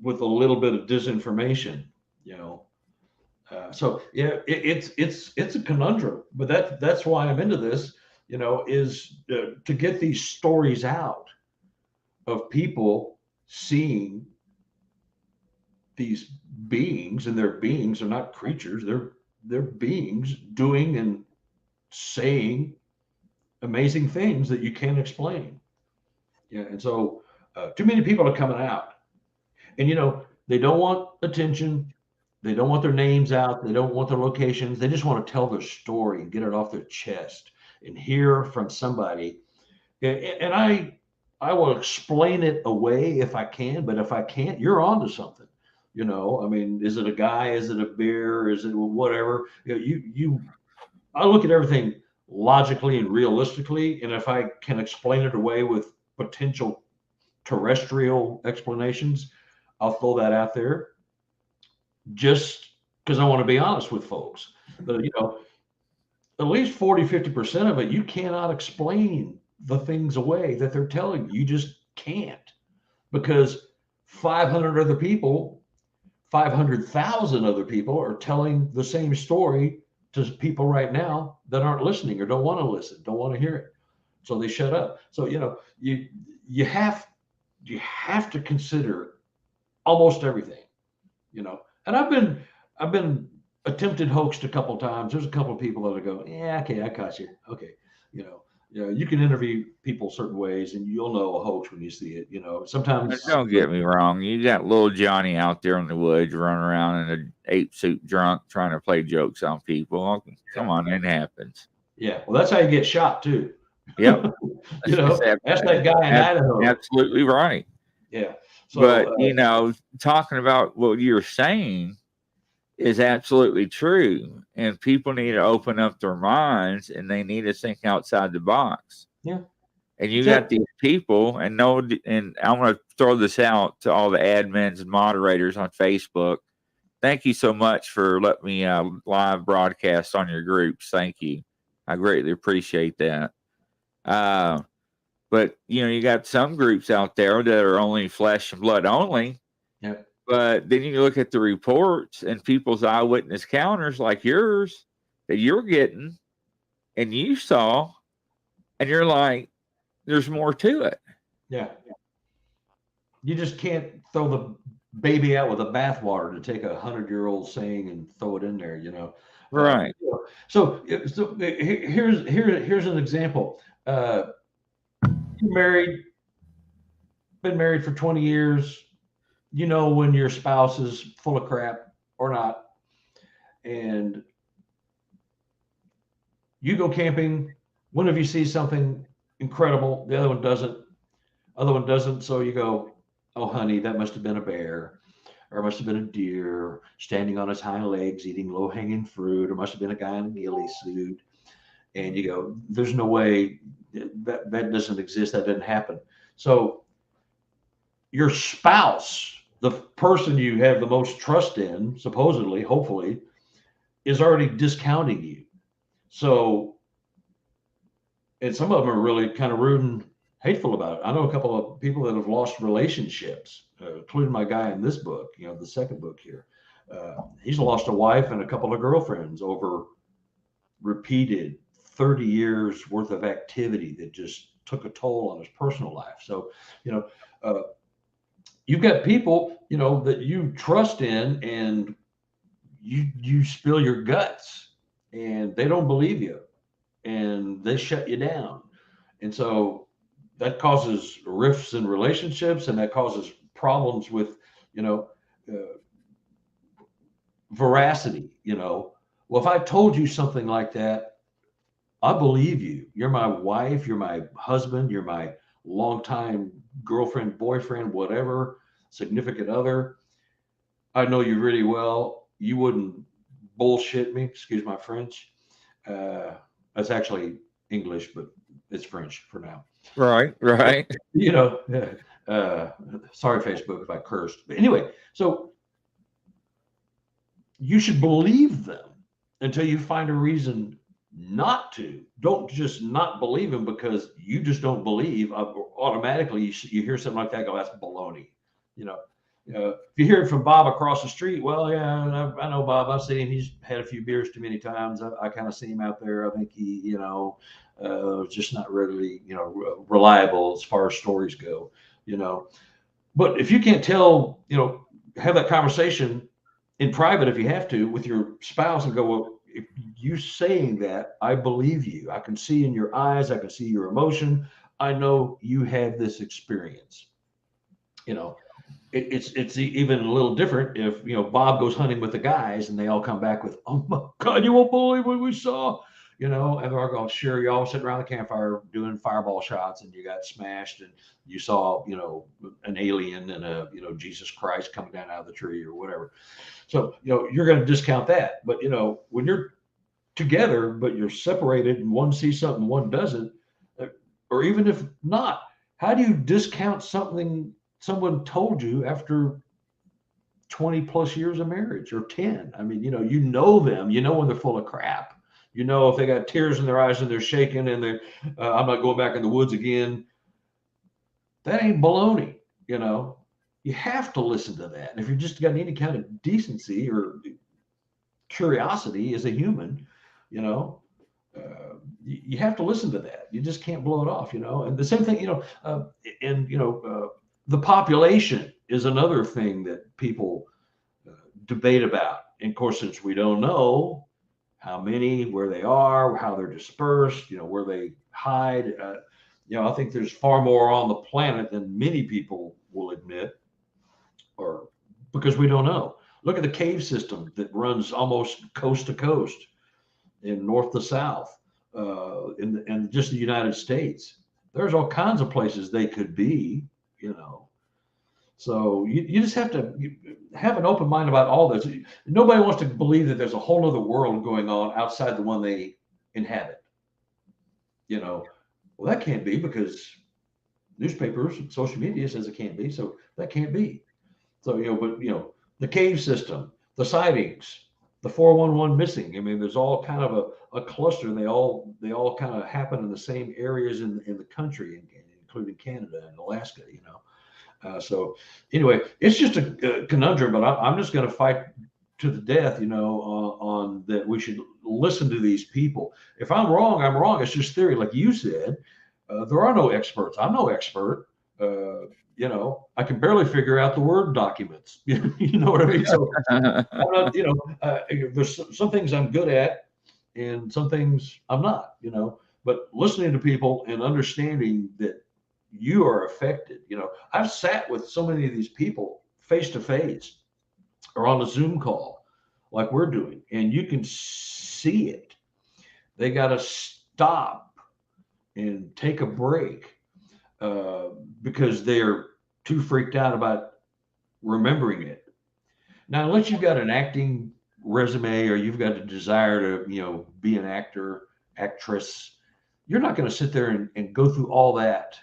with a little bit of disinformation, you know. So yeah, it's a conundrum, but that's why I'm into this, you know, is to get these stories out of people seeing these beings, and their beings are not creatures; they're beings doing and saying amazing things that you can't explain. Yeah, and so too many people are coming out, and you know they don't want attention, they don't want their names out, they don't want their locations. They just want to tell their story and get it off their chest and hear from somebody. And I will explain it away if I can, but if I can't, you're on to something. You know, I mean, is it a guy? Is it a bear? Is it whatever? I look at everything logically and realistically, and if I can explain it away with potential terrestrial explanations, I'll throw that out there just because I want to be honest with folks. But, you know, at least 40-50% of it, you cannot explain the things away that they're telling you. You just can't because 500 other people, 500,000 other people are telling the same story to people right now that aren't listening or don't want to listen, don't want to hear it. So they shut up. So, you know, you have to consider almost everything, you know. And I've been attempted hoaxed a couple times. There's a couple of people that go, yeah, okay, I caught you. Okay, you can interview people certain ways, and you'll know a hoax when you see it. But Sometimes. don't get me wrong. You got little Johnny out there in the woods running around in an ape suit drunk trying to play jokes on people. Come on, it happens. Yeah, well, that's how you get shot too. Yep. That's that guy in Idaho. Absolutely right. Yeah. So, But, talking about what you're saying is absolutely true. And people need to open up their minds and they need to think outside the box. yeah. And you got these people, and I'm going to throw this out to all the admins and moderators on Facebook. Thank you so much for letting me live broadcast on your groups. Thank you. I greatly appreciate that. But you got some groups out there that are only flesh and blood only. Yep. But then you look at the reports and people's eyewitness counters like yours that you're getting and you saw, and you're like, there's more to it. Yeah. You just can't throw the baby out with the bathwater to take 100-year-old saying and throw it in there, Right. So here's an example. You're been married for 20 years. When your spouse is full of crap or not. And you go camping. One of you sees something incredible. The other one doesn't. So you go, oh, honey, that must have been a bear, or it must have been a deer standing on his hind legs eating low-hanging fruit, or must have been a guy in a ghillie suit. And you go, there's no way that doesn't exist. That didn't happen. So your spouse, the person you have the most trust in, supposedly, hopefully, is already discounting you. So, and some of them are really kind of rude and hateful about it. I know a couple of people that have lost relationships, including my guy in this book, the second book here. He's lost a wife and a couple of girlfriends over repeated 30 years worth of activity that just took a toll on his personal life. So, you've got people, that you trust in, and you spill your guts and they don't believe you and they shut you down. And so that causes rifts in relationships, and that causes problems with, veracity. Well, if I told you something like that, I believe you. You're my wife, you're my husband, you're my longtime girlfriend, boyfriend, whatever, significant other. I know you really well. You wouldn't bullshit me. Excuse my French. That's actually English, but it's French for now. Right. Sorry, Facebook, if I cursed. But anyway, so you should believe them until you find a reason not to. Don't just not believe him because you just don't believe. Automatically, you hear something like that, go, that's baloney. If you hear it from Bob across the street, well, yeah, I know Bob. I've seen him. He's had a few beers too many times. I kind of see him out there. I think he, just not really, reliable as far as stories go. But if you can't tell, have that conversation in private if you have to with your spouse and go, well, if you saying that, I believe you. I can see in your eyes. I can see your emotion. I know you have this experience. It's even a little different if Bob goes hunting with the guys and they all come back with, oh my God, you won't believe what we saw. And they're all going, sure, you all sitting around the campfire doing fireball shots and you got smashed and you saw, an alien and a, Jesus Christ coming down out of the tree or whatever. So, you're going to discount that. But, when you're together, but you're separated and one sees something, one doesn't, or even if not, how do you discount something someone told you after 20 plus years of marriage or 10? I mean, you know them, when they're full of crap. If they got tears in their eyes and they're shaking and they're, I'm not going back in the woods again. That ain't baloney, You have to listen to that. And if you've just got any kind of decency or curiosity as a human, you have to listen to that. You just can't blow it off, And the same thing, the population is another thing that people debate about. And of course, since we don't know how many, where they are, how they're dispersed, where they hide, I think there's far more on the planet than many people will admit, or because we don't know. Look at the cave system that runs almost coast to coast in north to south, in just the United States. There's all kinds of places they could be, So you just have to have an open mind about all this. Nobody wants to believe that there's a whole other world going on outside the one they inhabit. Well, that can't be because newspapers and social media says it can't be. So that can't be. So, but the cave system, the sightings, the 411 missing. I mean, there's all kind of a cluster, and they all kind of happen in the same areas in the country, including Canada and Alaska. So anyway, it's just a conundrum, but I'm just going to fight to the death, on that we should listen to these people. If I'm wrong, I'm wrong. It's just theory, like you said. There are no experts. I'm no expert. I can barely figure out the Word documents. You know what I mean? So I'm not, there's some things I'm good at and some things I'm not, but listening to people and understanding that you are affected. I've sat with so many of these people face to face or on a Zoom call like we're doing, and you can see it. They got to stop and take a break because they're too freaked out about remembering it. Now, unless you've got an acting resume or you've got a desire to, be an actor, actress, you're not going to sit there and go through all that,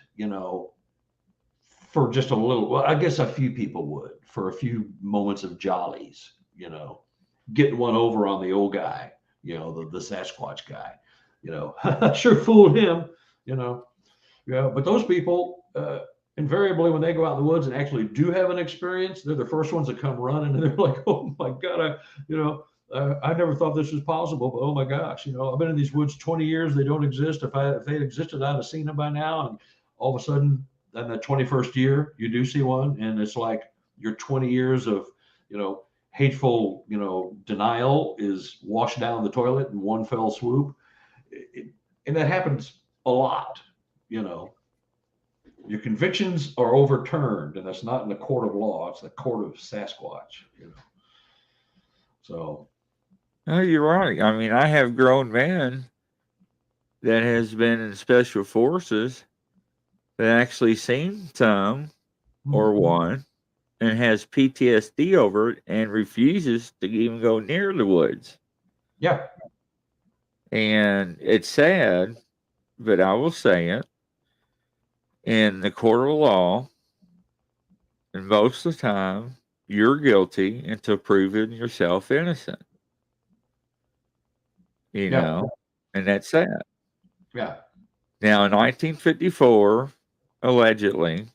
for just a little. Well, I guess a few people would, for a few moments of jollies, getting one over on the old guy, the Sasquatch guy, I sure fooled him, but those people, invariably, when they go out in the woods and actually do have an experience, they're the first ones that come running, and they're like, "Oh my God, I never thought this was possible, but oh my gosh, I've been in these woods 20 years. They don't exist. If they had existed, I'd have seen them by now." And all of a sudden, in the 21st year, you do see one, and it's like your 20 years of, hateful, denial is washed down the toilet in one fell swoop. And that happens a lot, Your convictions are overturned, and that's not in the court of law. It's the court of Sasquatch, So. Oh, you're right. I mean, I have grown men that has been in special forces that actually seen some or one and has PTSD over it and refuses to even go near the woods. Yeah. And it's sad, but I will say it. In the court of law, and most of the time, you're guilty until proven yourself innocent. And that's sad. Yeah. Now, in 1954, allegedly,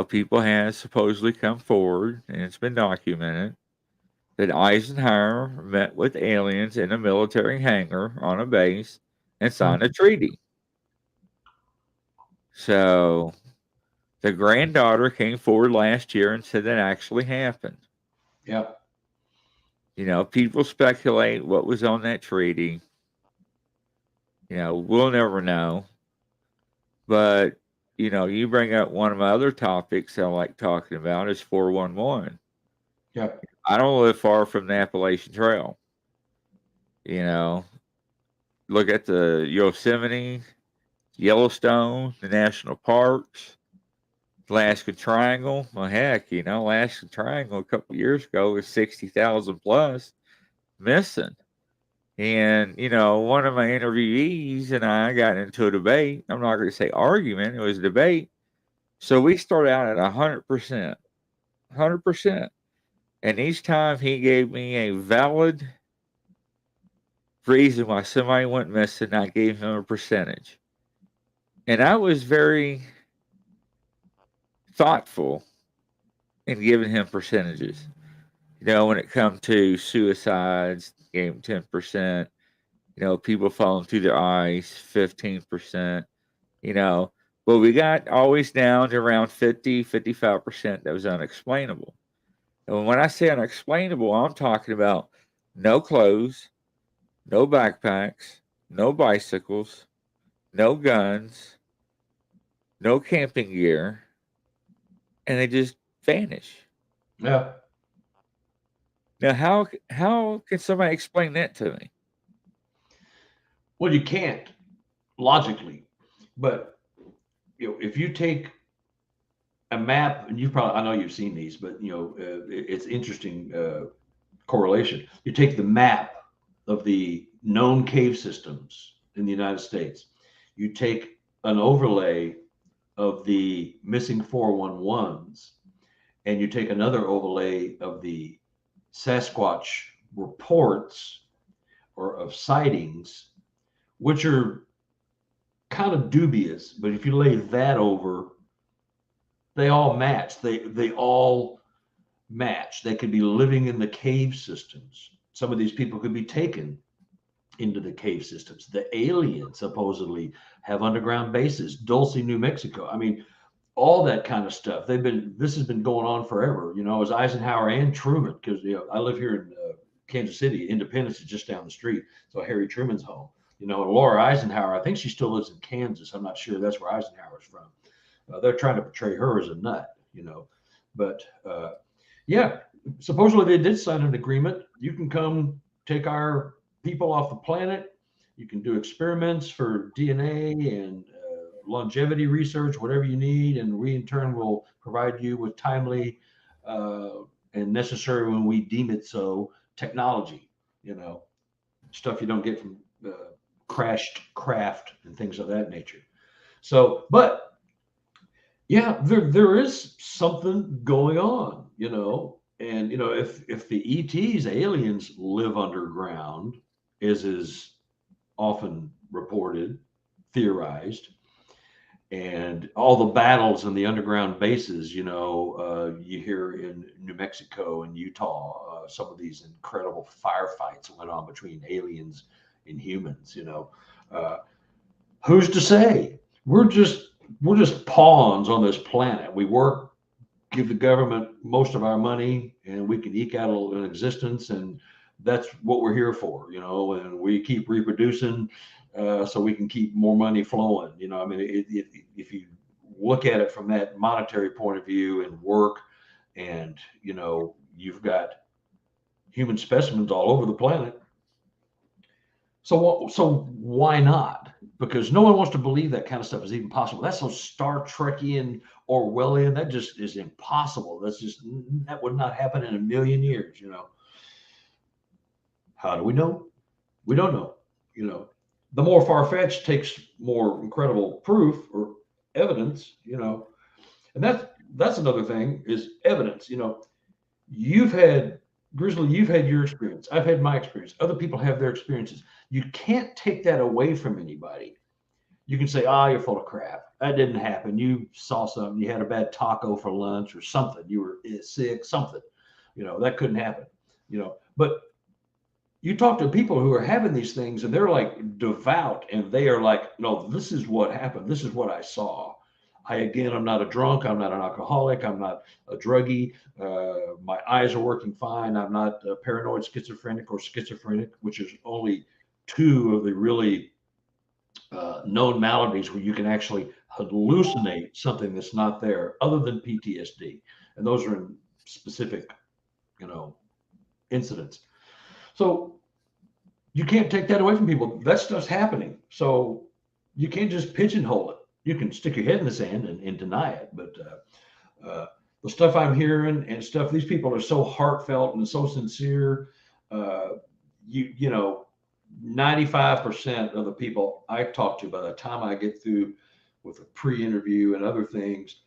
people have supposedly come forward, and it's been documented, that Eisenhower met with aliens in a military hangar on a base and signed a treaty. So the granddaughter came forward last year and said that actually happened. Yeah. People speculate what was on that treaty. We'll never know. But, you bring up one of my other topics I like talking about is 411. Yeah. I don't live far from the Appalachian Trail. Look at the Yosemite, Yellowstone, the national parks, Alaska Triangle. Well, heck, Alaska Triangle a couple of years ago was 60,000 plus missing. And, one of my interviewees and I got into a debate. I'm not going to say argument. It was a debate. So we started out at 100%. 100%. And each time he gave me a valid reason why somebody went missing, I gave him a percentage. And I was very thoughtful in giving him percentages. When it comes to suicides, gave him 10%. People falling through the ice, 15%. But we got always down to around 50, 55% that was unexplainable. And when I say unexplainable, I'm talking about no clothes, no backpacks, no bicycles, no guns, no camping gear, and they just vanish. Yeah. Now, how can somebody explain that to me? Well, you can't logically, but if you take a map, and you probably, I know you've seen these, but it's interesting correlation. You take the map of the known cave systems in the United States. You take an overlay of the missing 411s, and you take another overlay of the Sasquatch reports or of sightings, which are kind of dubious. But if you lay that over, they all match. They all match. They could be living in the cave systems. Some of these people could be taken into the cave systems. The aliens supposedly have underground bases, Dulce, New Mexico. I mean, all that kind of stuff. This has been going on forever, as Eisenhower and Truman, because I live here in Kansas City. Independence is just down the street, so Harry Truman's home. Laura Eisenhower, I think she still lives in Kansas. I'm not sure. That's where Eisenhower's from. They're trying to portray her as a nut, but yeah, supposedly they did sign an agreement. You can come take our people off the planet. You can do experiments for DNA and longevity research, whatever you need, and we in turn will provide you with timely and necessary, when we deem it so, technology. Stuff you don't get from crashed craft and things of that nature. So, but yeah, there is something going on, and if the ETs, aliens, live underground, as is often reported, theorized, and all the battles in the underground bases, you hear in New Mexico and Utah, some of these incredible firefights went on between aliens and humans. Who's to say? We're just pawns on this planet. We work, give the government most of our money, and we can eke out an existence, and that's what we're here for, and we keep reproducing so we can keep more money flowing. I mean, if you look at it from that monetary point of view and work, and you've got human specimens all over the planet. So why not? Because no one wants to believe that kind of stuff is even possible. That's so Star Trekian, Orwellian. That just is impossible. That would not happen in a million years. How do we know? We don't know. The more far-fetched takes more incredible proof or evidence. And that's another thing, is evidence. You've had, Grizzly, you've had your experience. I've had my experience. Other people have their experiences. You can't take that away from anybody. You can say, you're full of crap. That didn't happen. You saw something. You had a bad taco for lunch or something. You were sick, something. That couldn't happen. But you talk to people who are having these things, and they're like devout, and they are like, no, this is what happened. This is what I saw. I'm not a drunk. I'm not an alcoholic. I'm not a druggie. My eyes are working fine. I'm not paranoid schizophrenic or schizophrenic, which is only two of the really known maladies where you can actually hallucinate something that's not there, other than PTSD. And those are in specific, incidents. So you can't take that away from people. That stuff's happening. So you can't just pigeonhole it. You can stick your head in the sand and deny it, but the stuff I'm hearing and stuff, these people are so heartfelt and so sincere. 95% of the people I talk to, by the time I get through with a pre-interview and other things,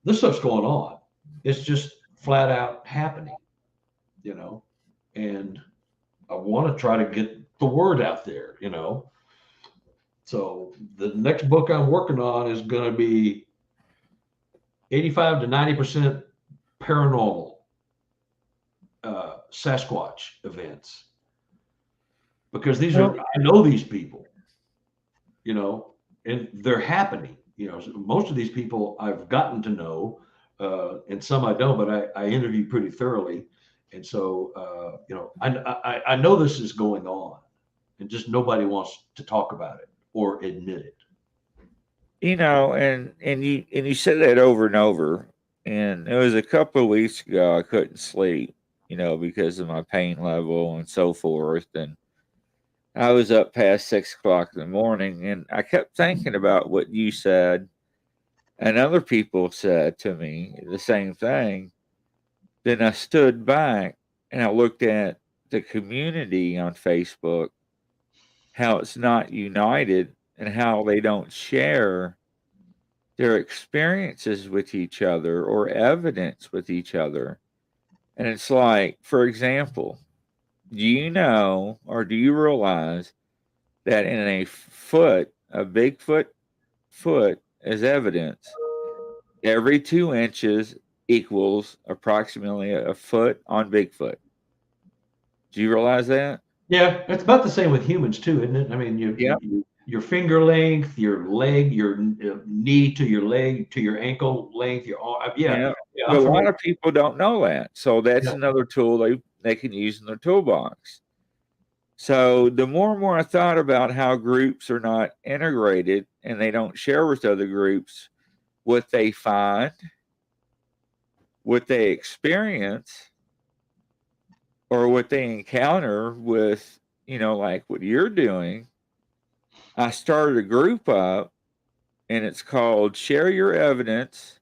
this stuff's going on. It's just flat out happening, and I want to try to get the word out there, So the next book I'm working on is going to be 85 to 90% paranormal Sasquatch events, because I know these people, and they're happening. Most of these people I've gotten to know and some I don't, but I interview pretty thoroughly. And so, I know this is going on, and just nobody wants to talk about it or admit it. And you said that over and over. And it was a couple of weeks ago I couldn't sleep, because of my pain level and so forth. And I was up past 6 o'clock in the morning, and I kept thinking about what you said, and other people said to me the same thing. Then I stood back and I looked at the community on Facebook, how it's not united and how they don't share their experiences with each other or evidence with each other. And it's like, for example, do you know or do you realize that in a Bigfoot foot as evidence, every 2 inches equals approximately a foot on Bigfoot? Do you realize that? Yeah, it's about the same with humans too, isn't it? I mean, Yeah. your finger length, your leg, your knee to your leg to your ankle length, your arm. Yeah, Yeah. yeah, I'm But a lot familiar. of people don't know that. So that's Yeah. another tool they can use in their toolbox. So the more and more I thought about how groups are not integrated and they don't share with other groups what they find, what they experience, or what they encounter with, like what you're doing, I started a group up and it's called Share Your Evidence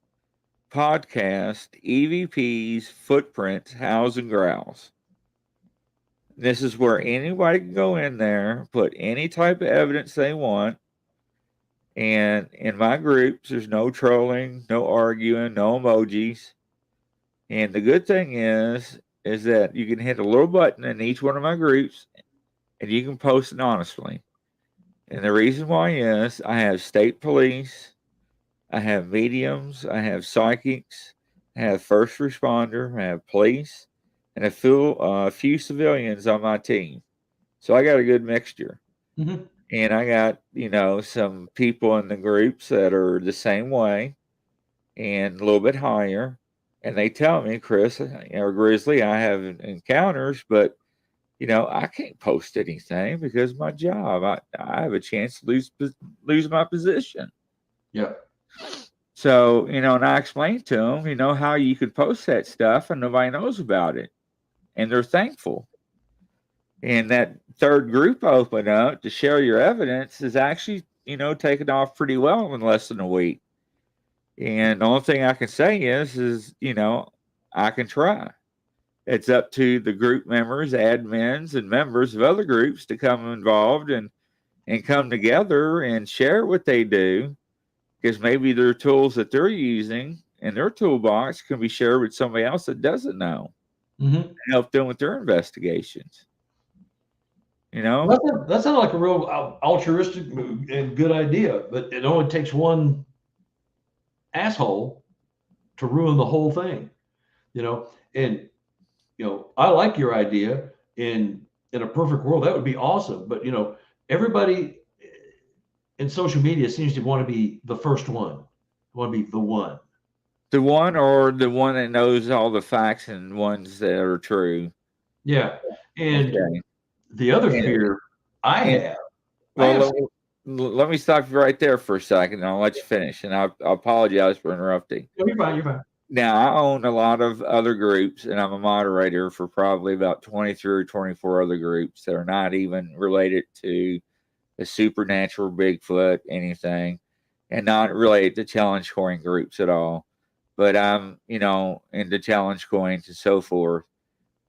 Podcast EVPs, Footprints, Howls, and Growls. This is where anybody can go in there, put any type of evidence they want. And in my groups, there's no trolling, no arguing, no emojis. And the good thing is that you can hit a little button in each one of my groups and you can post it honestly. And the reason why is I have state police, I have mediums, I have psychics, I have first responder, I have police, and a few civilians on my team. So I got a good mixture. Mm-hmm. And I got, some people in the groups that are the same way and a little bit higher. And they tell me, Chris or Grizzly, I have encounters, but, I can't post anything because of my job. I have a chance to lose my position. Yeah. So, and I explained to them, how you could post that stuff and nobody knows about it. And they're thankful. And that third group open up to share your evidence is actually, taken off pretty well in less than a week. And the only thing I can say is, I can try. It's up to the group members, admins, and members of other groups to come involved and come together and share what they do, because maybe their tools that they're using in their toolbox can be shared with somebody else that doesn't know, Mm-hmm. and help them with their investigations. That sounds like a real altruistic and good idea, but it only takes one asshole to ruin the whole thing, And I like your idea. In a perfect world, that would be awesome. But everybody in social media seems to want to be the first one, want to be the one. The one or the one that knows all the facts and ones that are true. Yeah. And Okay. the other And, fear I and have, well, let me stop you right there for a second, and I'll let you finish. And I apologize for interrupting. You're fine. You're fine. Now, I own a lot of other groups, and I'm a moderator for probably about 23 or 24 other groups that are not even related to the supernatural, Bigfoot, anything, and not related to challenge coin groups at all. But I'm, into challenge coins and so forth.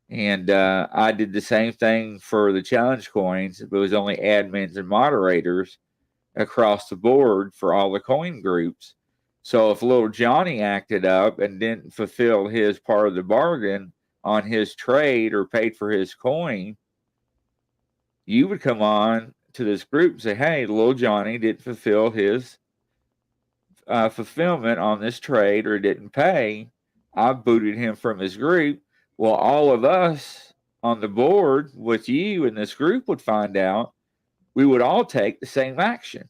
And I did the same thing for the challenge coins, but it was only admins and moderators across the board for all the coin groups. So if little Johnny acted up and didn't fulfill his part of the bargain on his trade or paid for his coin, you would come on to this group and say, hey, little Johnny didn't fulfill his fulfillment on this trade or didn't pay. I booted him from his group. Well, all of us on the board with you in this group would find out. We would all take the same action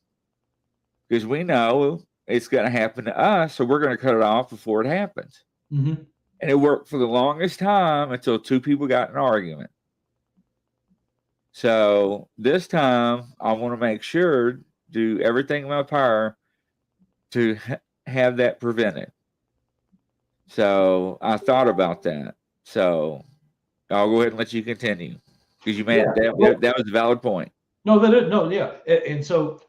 because we know it's going to happen to us, so we're going to cut it off before it happens. Mm-hmm. And it worked for the longest time until two people got in an argument. So this time, I want to make sure, do everything in my power to have that prevented. So I thought about that. So I'll go ahead and let you continue, because you made that was a valid point. No, yeah. And so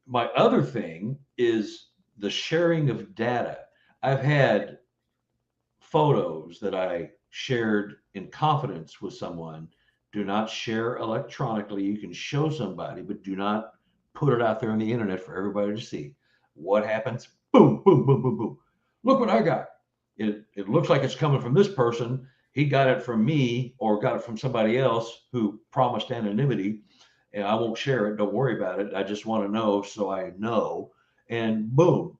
my other thing is the sharing of data. I've had photos that I shared in confidence with someone. Do not share electronically. You can show somebody, but do not put it out there on the internet for everybody to see. What happens? Boom, boom, boom, boom, boom. Look what I got. It looks like it's coming from this person. He got it from me or got it from somebody else who promised anonymity. And I won't share it. Don't worry about it. I just want to know so I know. And boom,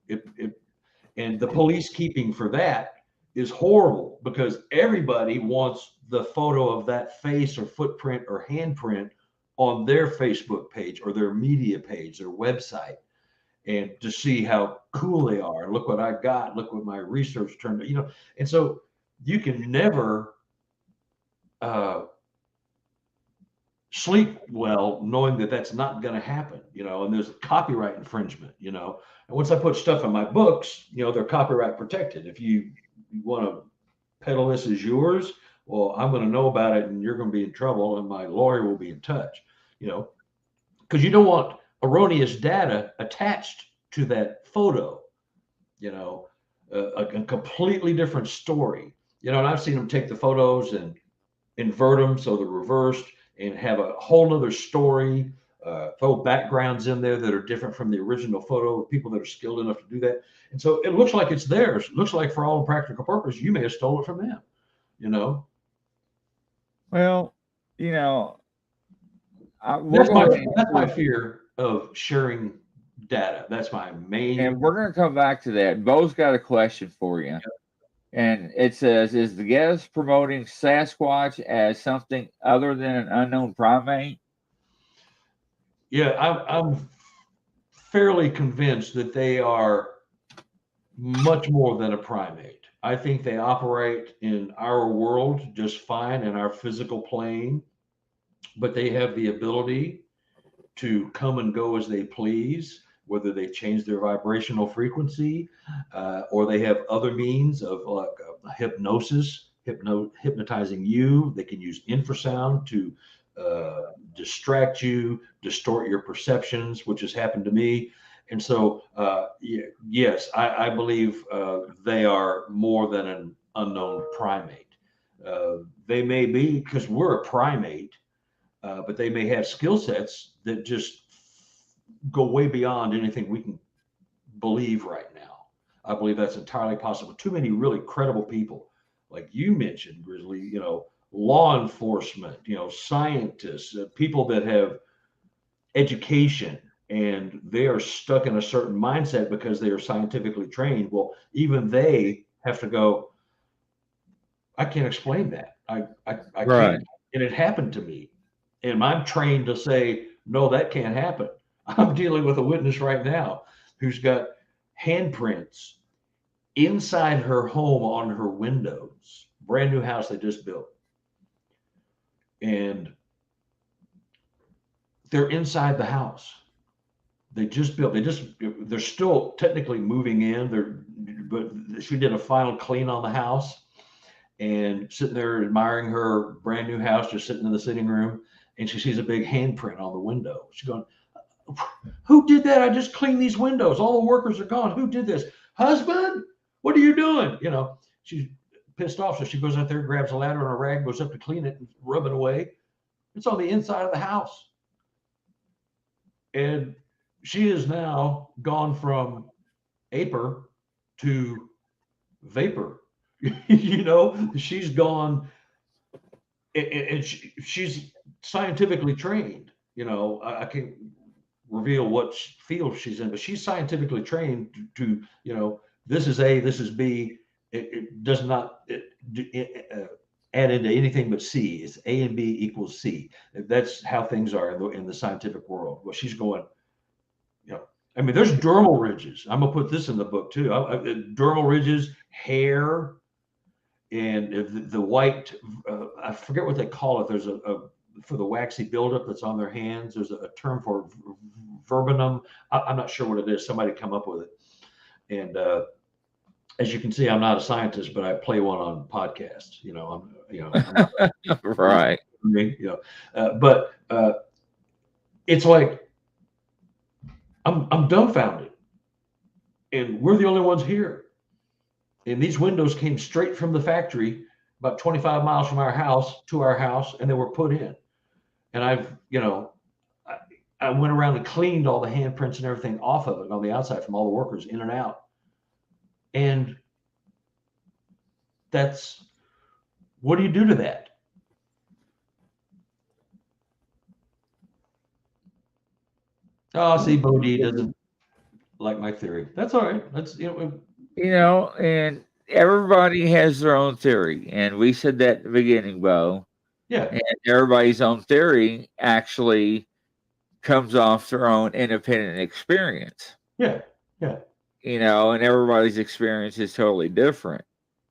and the police keeping for that is horrible because everybody wants the photo of that face or footprint or handprint on their Facebook page or their media page, their website, and to see how cool they are. Look what I got. Look what my research turned out, And so you can never sleep well knowing that that's not going to happen, and there's copyright infringement, and once I put stuff in my books, they're copyright protected. If you want to peddle this as yours, well, I'm going to know about it and you're going to be in trouble and my lawyer will be in touch, because you don't want erroneous data attached to that photo, a completely different story, and I've seen them take the photos and invert them so they're reversed and have a whole other story, throw backgrounds in there that are different from the original photo, people that are skilled enough to do that. And so it looks like it's theirs. It looks like for all practical purposes, you may have stolen it from them, Well, that's my fear of sharing data. That's my main. And we're going to come back to that. Bo's got a question for you. Yep. And it says, is the guest promoting Sasquatch as something other than an unknown primate? Yeah, I'm fairly convinced that they are much more than a primate. I think they operate in our world just fine in our physical plane, but they have the ability to come and go as they please, whether they change their vibrational frequency or they have other means of hypnosis, hypnotizing you. They can use infrasound to distract you, distort your perceptions, which has happened to me. And so, yes, I believe they are more than an unknown primate. They may be, because we're a primate, but they may have skill sets that just go way beyond anything we can believe right now. I believe that's entirely possible. Too many really credible people, like you mentioned, Grizzly, law enforcement, scientists, people that have education, and they are stuck in a certain mindset because they are scientifically trained. Well, even they have to go, I can't explain that. I right. Can't. And it happened to me. And I'm trained to say, no, that can't happen. I'm dealing with a witness right now who's got handprints inside her home on her windows, brand new house they just built. And they're inside the house. They just built, they're still technically moving in. But she did a final clean on the house and sitting there admiring her brand new house, just sitting in the sitting room. And she sees a big handprint on the window. She's going, who did that? I just cleaned these windows. All the workers are gone. Who did this? Husband, what are you doing? She's pissed off. So she goes out there, grabs a ladder and a rag, goes up to clean it and rub it away. It's on the inside of the house. And she is now gone from aper to vapor. She's gone, and she's scientifically trained. I can't reveal what field she's in, but she's scientifically trained to this is A, this is B. It does not add into anything but C. It's A and B equals C. That's how things are in the scientific world. Well, she's going, I mean, there's dermal ridges. I'm gonna put this in the book too. Dermal ridges, hair, and the white. I forget what they call it. There's a for the waxy buildup that's on their hands. There's a term for verbinum. I'm not sure what it is. Somebody come up with it. And as you can see, I'm not a scientist, but I play one on podcasts. I'm not, Right. but it's like I'm dumbfounded, and we're the only ones here. And these windows came straight from the factory, about 25 miles from our house to our house, and they were put in. And I went around and cleaned all the handprints and everything off of it on the outside from all the workers in and out. And what do you do to that? Oh, see, Bodie doesn't like my theory. That's all right. That's And everybody has their own theory, and we said that at the beginning, Bo. Yeah. And everybody's own theory actually comes off their own independent experience. Yeah. Yeah. And everybody's experience is totally different.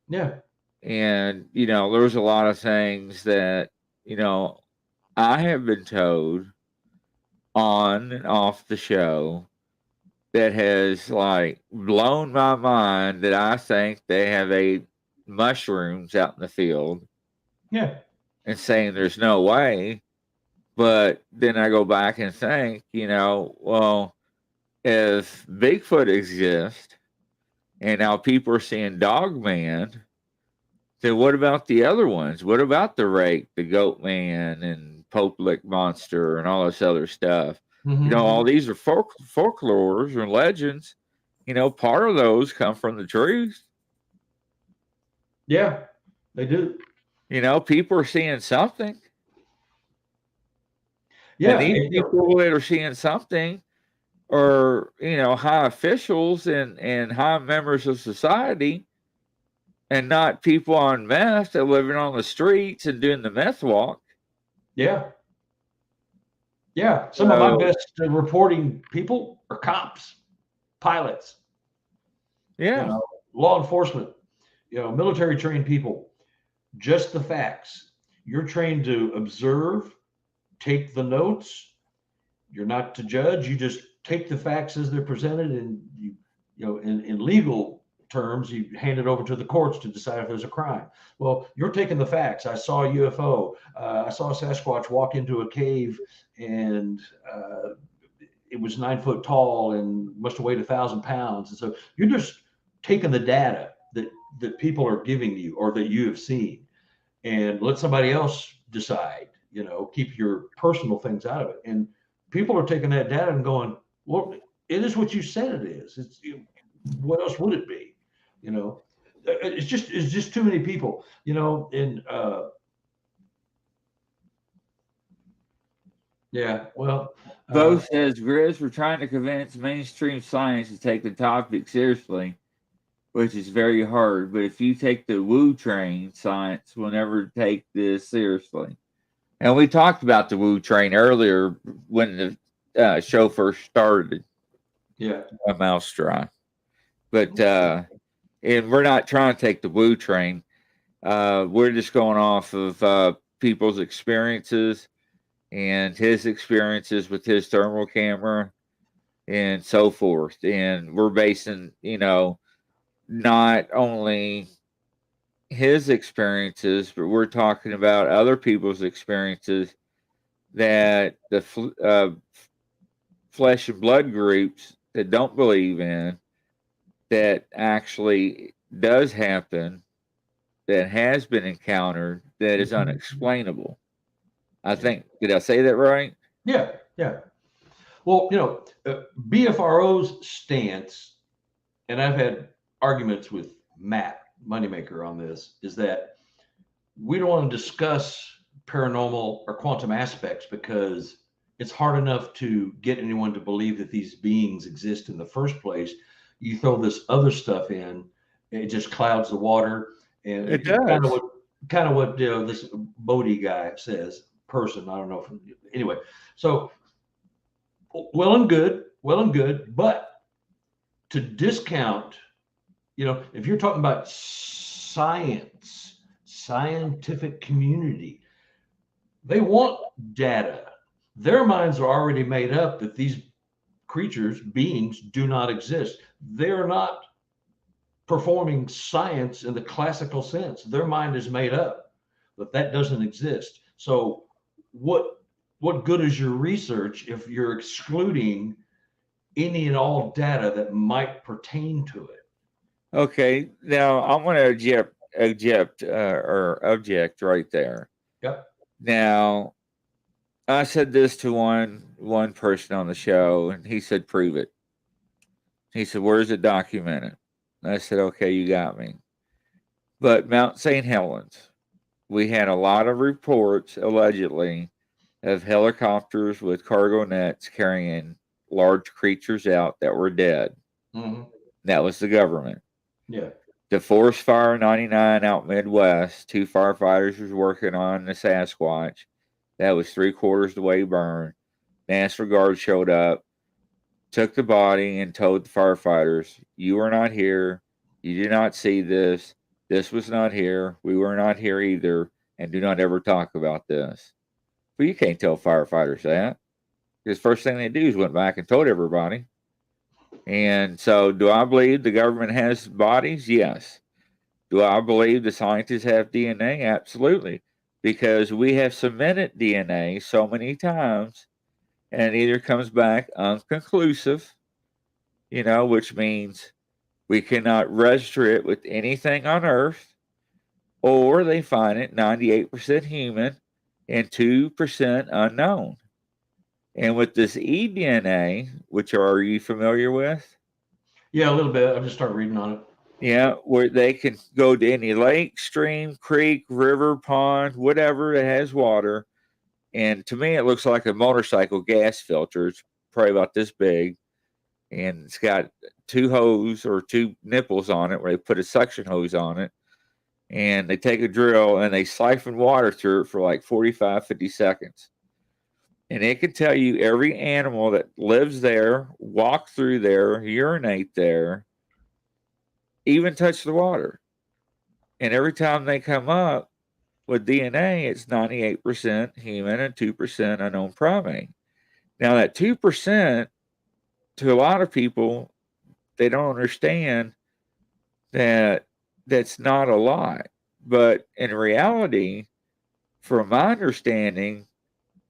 Yeah. And there's a lot of things that I have been told on and off the show that has like blown my mind, that I think they have ate mushrooms out in the field. Yeah. And saying there's no way. But then I go back and think, well, if Bigfoot exists and now people are seeing Dogman, then what about the other ones? What about the Rake, the Goatman, and Pope Lick Monster and all this other stuff? Mm-hmm. All these are folklores or legends. Part of those come from the trees. Yeah, they do. People are seeing something. Yeah, and these people that are seeing something are, high officials and high members of society, and not people on meth that are living on the streets and doing the meth walk. Yeah. Yeah. Some of my best reporting people are cops, pilots. Yeah. Law enforcement, military trained people. Just the facts. You're trained to observe, take the notes. You're not to judge. You just take the facts as they're presented, and in legal terms, you hand it over to the courts to decide if there's a crime. Well, you're taking the facts. I saw a UFO. I saw a Sasquatch walk into a cave, and it was 9 foot tall and must have weighed 1,000 pounds. And so you're just taking the data that people are giving you or that you have seen, and let somebody else decide. Keep your personal things out of it. And people are taking that data and going, well, it is what you said it is. It's what else would it be? It's just too many people. Yeah. Well, Bo says, Grizz, we're trying to convince mainstream science to take the topic seriously, which is very hard. But if you take the woo train, science will never take this seriously. And we talked about the woo train earlier when the show first started. Yeah. A mouse dry. But and we're not trying to take the woo train. We're just going off of people's experiences and his experiences with his thermal camera and so forth. And we're basing, not only his experiences, but we're talking about other people's experiences that the flesh and blood groups that don't believe in, that actually does happen, that has been encountered, that is unexplainable. I think, did I say that right? Yeah. Yeah. Well, BFRO's stance, and I've had arguments with Matt Moneymaker on this, is that we don't want to discuss paranormal or quantum aspects because it's hard enough to get anyone to believe that these beings exist in the first place. You throw this other stuff in, it just clouds the water. And it does. Kind of what this Bodie guy says, person. I don't know. Anyway, so well and good. well and good, but to discount, if you're talking about scientific community, they want data. Their minds are already made up that these creatures, beings, do not exist. They're not performing science in the classical sense. Their mind is made up that doesn't exist. So what good is your research if you're excluding any and all data that might pertain to it? Okay, now I'm going to object right there. Yep. Now, I said this to one person on the show, and he said, "Prove it." He said, "Where's it documented?" And I said, "Okay, you got me." But Mount St. Helens, we had a lot of reports, allegedly, of helicopters with cargo nets carrying large creatures out that were dead. Mm-hmm. That was the government. Yeah. The Forest Fire 99 out Midwest, 2 firefighters was working on the Sasquatch. That was 3/4 of the way burned. National Guard showed up, took the body, and told the firefighters, "You were not here. You did not see this. This was not here. We were not here either. And do not ever talk about this." But you can't tell firefighters that. Because first thing they do is went back and told everybody. And so, do I believe the government has bodies? Yes. Do I believe the scientists have DNA? Absolutely. Because we have submitted DNA so many times, and it either comes back unconclusive, which means we cannot register it with anything on Earth, or they find it 98% human and 2% unknown. And with this eDNA, which are you familiar with? Yeah, a little bit. I just started reading on it. Yeah, where they can go to any lake, stream, creek, river, pond, whatever that has water. And to me, it looks like a motorcycle gas filter. It's probably about this big. And it's got 2 hose or 2 nipples on it where they put a suction hose on it. And they take a drill and they siphon water through it for like 45, 50 seconds. And it can tell you every animal that lives there, walk through there, urinate there, even touch the water. And every time they come up with DNA, it's 98% human and 2% unknown primate. Now, that 2%, to a lot of people, they don't understand that that's not a lot. But in reality, from my understanding,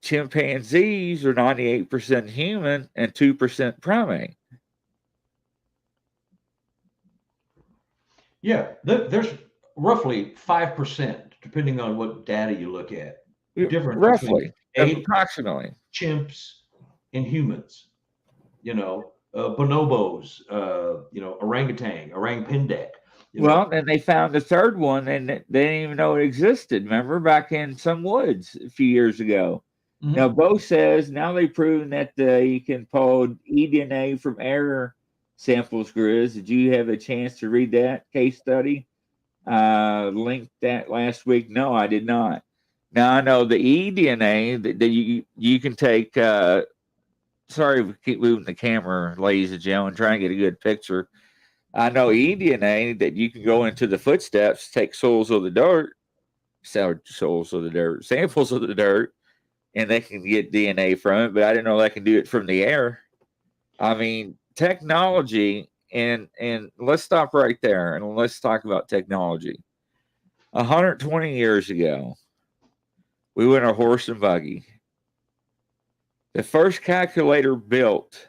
chimpanzees are 98% human and 2% primate. Yeah, there's roughly 5%, depending on what data you look at. Difference Roughly, between approximately. Chimps and humans. Bonobos, orangutan, orang pendek. Well, and they found the third one, and they didn't even know it existed. Remember, back in some woods a few years ago. Mm-hmm. Now, Bo says now they've proven that you can pull eDNA from air samples, Grizz. Did you have a chance to read that case study? Linked that last week. No, I did not. Now, I know the eDNA that you can take. Sorry, we keep moving the camera, ladies and gentlemen, trying to get a good picture. I know eDNA that you can go into the footsteps, take samples of the dirt, and they can get DNA from it, but I didn't know they can do it from the air. I mean, technology, and let's stop right there and let's talk about technology. 120 years ago, we went a horse and buggy. The first calculator built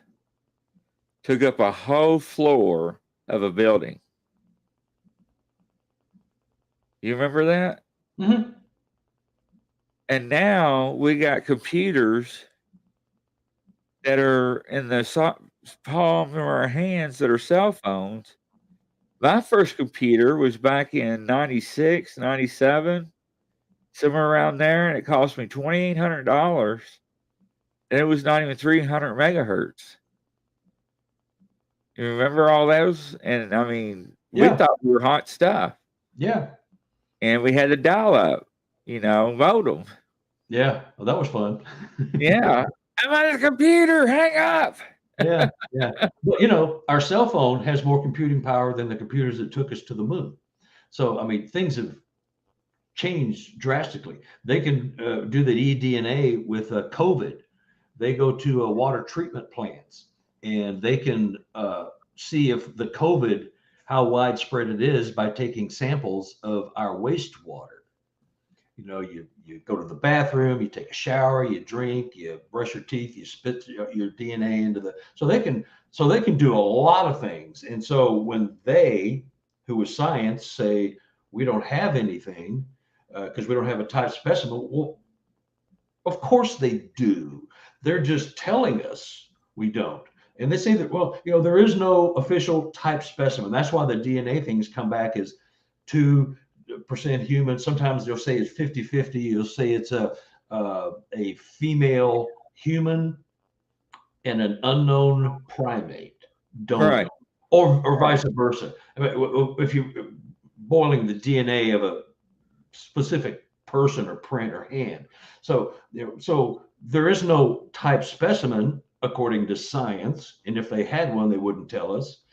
took up a whole floor of a building. You remember that? Mm-hmm. And now we got computers that are in the palm of our hands that are cell phones. My first computer was back in 96, 97, somewhere around there, and it cost me $2,800. And it was not even 300 megahertz. You remember all those? And I mean, we thought we were hot stuff. Yeah. And we had a dial up, modem. Yeah. Well, that was fun. Yeah. I'm on the computer. Hang up. Yeah, yeah. But you know, our cell phone has more computing power than the computers that took us to the moon. So, I mean, things have changed drastically. They can do the eDNA with COVID. They go to water treatment plants and they can see if the COVID, how widespread it is by taking samples of our wastewater. You know, you go to the bathroom, you take a shower, you drink, you brush your teeth, you spit your DNA into the so they can do a lot of things. And so when they, who is science, say we don't have anything because we don't have a type specimen, well, of course they do. They're just telling us we don't. And they say that, well, you know, there is no official type specimen. That's why the DNA things come back as 2% human. Sometimes they'll say it's 50-50. You'll say it's a female human and an unknown primate. Don't Right. know. Or vice versa. I mean, if you boiling the DNA of a specific person or print or hand. So, you know, so there is no type specimen according to science. And if they had one, they wouldn't tell us.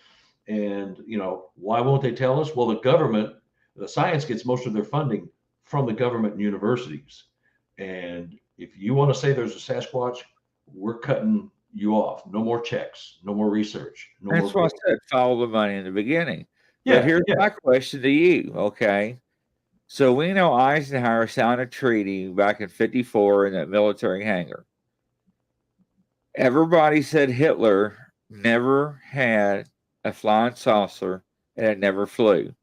And, you know, why won't they tell us? Well, the science gets most of their funding from the government and universities. And if you want to say there's a Sasquatch, we're cutting you off. No more checks, no more research, no That's more what growth. I said, follow the money in the beginning. But Yeah, here's yeah. my question to you, okay? So we know Eisenhower signed a treaty back in 54 in that military hangar. Everybody said Hitler never had a flying saucer and it never flew.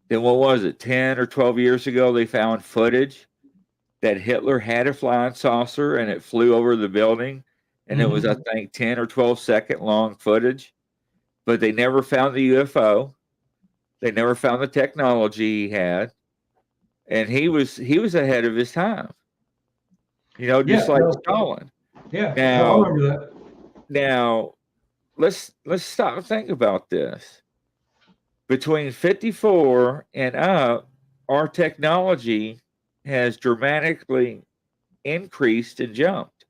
Then what was it, 10 or 12 years ago, they found footage that Hitler had a flying saucer and it flew over the building. And it was, I think, 10 or 12-second long footage. But they never found the UFO. They never found the technology he had. And he was ahead of his time. You know, Yeah, just like no, Stalin. yeah, no, I Now, remember that. now let's stop and think about this. Between 54 and up, our technology has dramatically increased and jumped.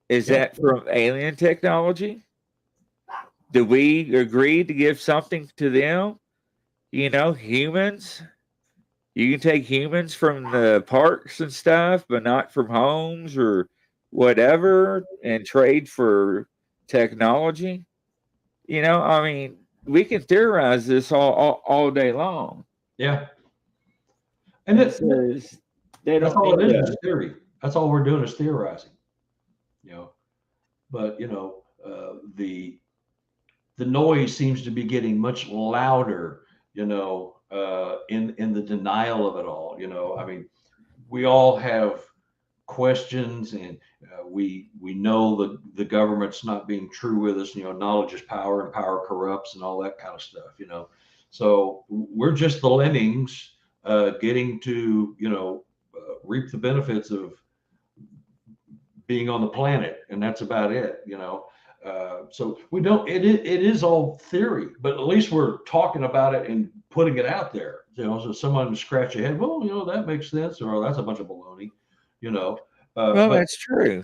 Is Yeah. that from alien technology? Did we agree to give something to them? You know, humans. You can take humans from the parks and stuff, but not from homes or whatever, and trade for technology. You know, I mean, we can theorize this all day long. Yeah. And And says they that's don't all need it to. is theory. That's all we're doing is theorizing, you know. But, you know, the noise seems to be getting much louder, you know, in the denial of it all. You know, I mean, we all have questions, and we know the government's not being true with us. You know, knowledge is power, and power corrupts, and all that kind of stuff. You know, so we're just the lemmings getting to reap the benefits of being on the planet, and that's about it. You know. So we don't. It is all theory, but at least we're talking about it and putting it out there. You know, so someone can scratch your head. Well, you know that makes sense, or that's a bunch of baloney. You know, Well, but that's true.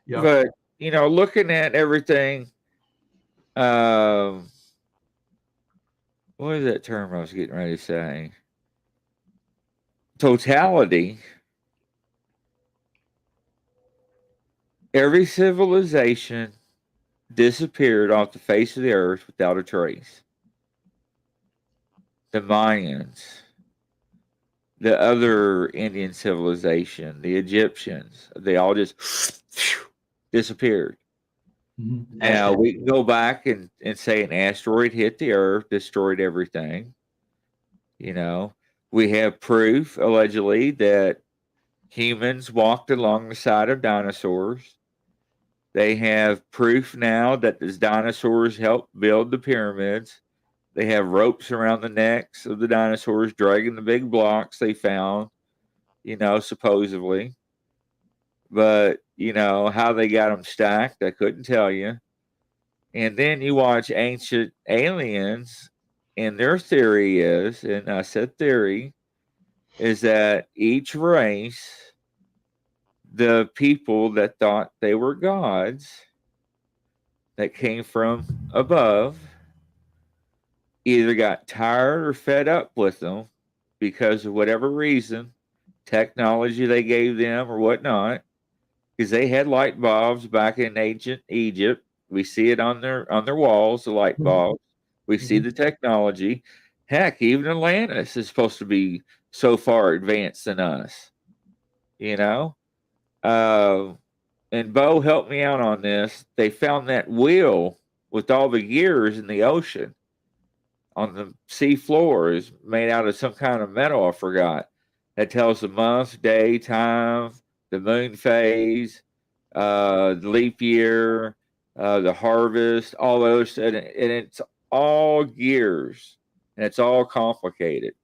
yeah, But, you know, looking at everything, um, what is that term I was getting ready to say? Totality. Every civilization disappeared off the face of the earth without a trace. The Mayans, the other Indian civilization, the Egyptians, they all just disappeared. Now hashtag. we can go back and say an asteroid hit the earth, destroyed everything. You know, we have proof allegedly that humans walked along the side of dinosaurs. They have proof now that these dinosaurs helped build the pyramids. They have ropes around the necks of the dinosaurs dragging the big blocks they found, you know, supposedly. But, you know, how they got them stacked, I couldn't tell you. And then you watch Ancient Aliens, and their theory is, and I said theory, is that each race, the people that thought they were gods, that came from above either got tired or fed up with them because of whatever reason, technology they gave them or whatnot, because they had light bulbs back in ancient Egypt. We see it on their walls, the light bulbs. We see the technology. Heck, even Atlantis is supposed to be so far advanced than us, you know. And Bo helped me out on this. They found that wheel with all the gears in the ocean on the sea floor is made out of some kind of metal I forgot. That tells the month, day, time, the moon phase, the leap year, the harvest, all those, and it's all gears, and it's all complicated.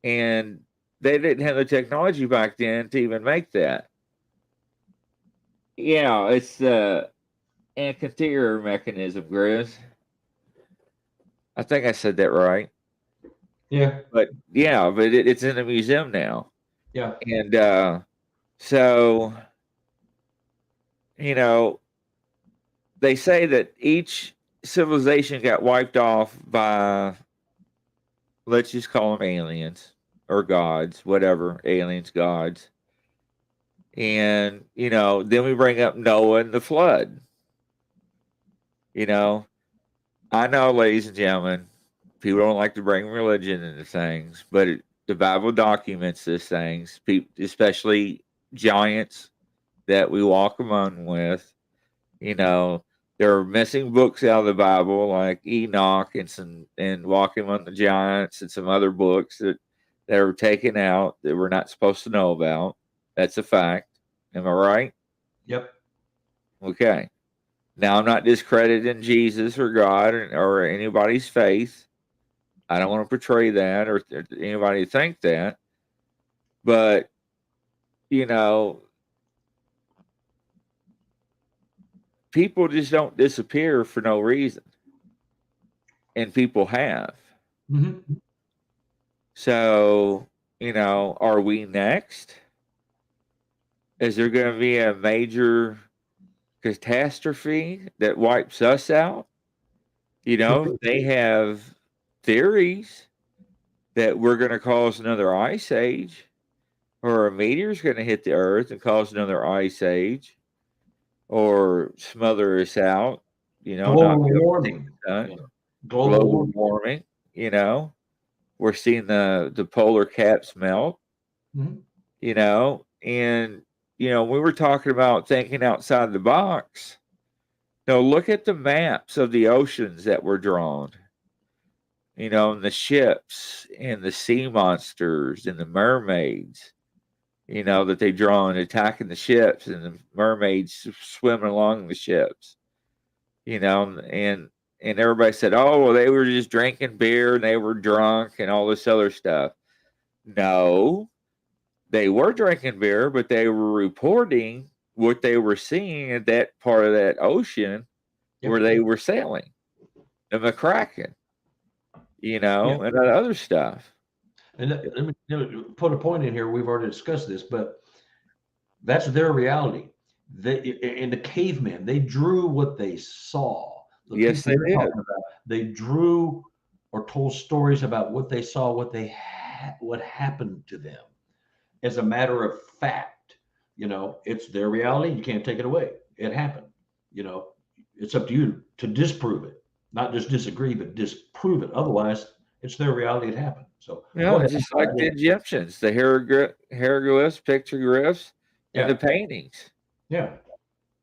And they didn't have the technology back then to even make that. Yeah, it's the anterior mechanism, Grizz. I think I said that right. Yeah. But it's in a museum now. Yeah. And so, you know, they say that each civilization got wiped off by, let's just call them aliens or gods, whatever, aliens, gods. And, then we bring up Noah and the flood. I know, ladies and gentlemen, people don't like to bring religion into things, but the Bible documents these things, especially giants that we walk among with. There are missing books out of the Bible, like Enoch and Walking Among the Giants, and some other books that were taken out that we're not supposed to know about. That's a fact. Am I right? Yep. Okay. Now, I'm not discrediting Jesus or God or anybody's faith. I don't want to portray that or anybody think that. But, people just don't disappear for no reason. And people have. Mm-hmm. So, are we next? Is there going to be a major catastrophe that wipes us out? They have theories that we're going to cause another ice age, or a meteor's going to hit the earth and cause another ice age, or smother us out. Global warming. Yeah. Global warming. We're seeing the polar caps melt. Mm-hmm. And we were talking about thinking outside the box. Now look at the maps of the oceans that were drawn. And the ships and the sea monsters and the mermaids. That they drawn attacking the ships, and the mermaids swimming along the ships. And everybody said, "Oh, well, they were just drinking beer and they were drunk and all this other stuff." No, they were drinking beer, but they were reporting what they were seeing at that part of that ocean where they were sailing, the McCracken, and that other stuff. And let me put a point in here. We've already discussed this, but that's their reality. In the cavemen, they drew what they saw. Yes, they did. They drew or told stories about what they saw, what happened to them. As a matter of fact, it's their reality. You can't take it away. It happened. It's up to you to disprove it, not just disagree, but disprove it. Otherwise, it's their reality. It happened. So just like the Egyptians, the hieroglyphs, pictoglyphs, and the paintings. Yeah.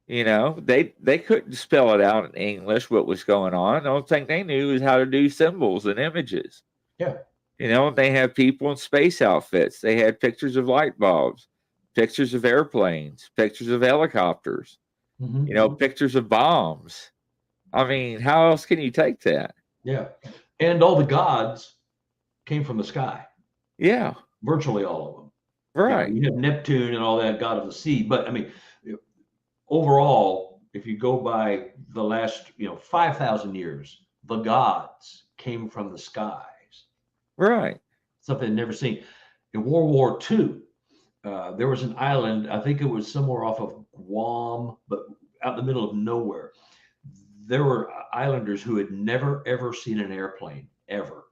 They couldn't spell it out in English what was going on. The only thing they knew was how to do symbols and images. Yeah. They have people in space outfits. They had pictures of light bulbs, pictures of airplanes, pictures of helicopters, pictures of bombs. I mean, how else can you take that? Yeah. And all the gods came from the sky. Yeah. Virtually all of them. Right. You have Neptune and all that, god of the sea. But I mean, overall, if you go by the last, 5,000 years, the gods came from the skies. Right. Something never seen. In World War II, there was an island, I think it was somewhere off of Guam, but out in the middle of nowhere. there were islanders who had never ever seen an airplane ever.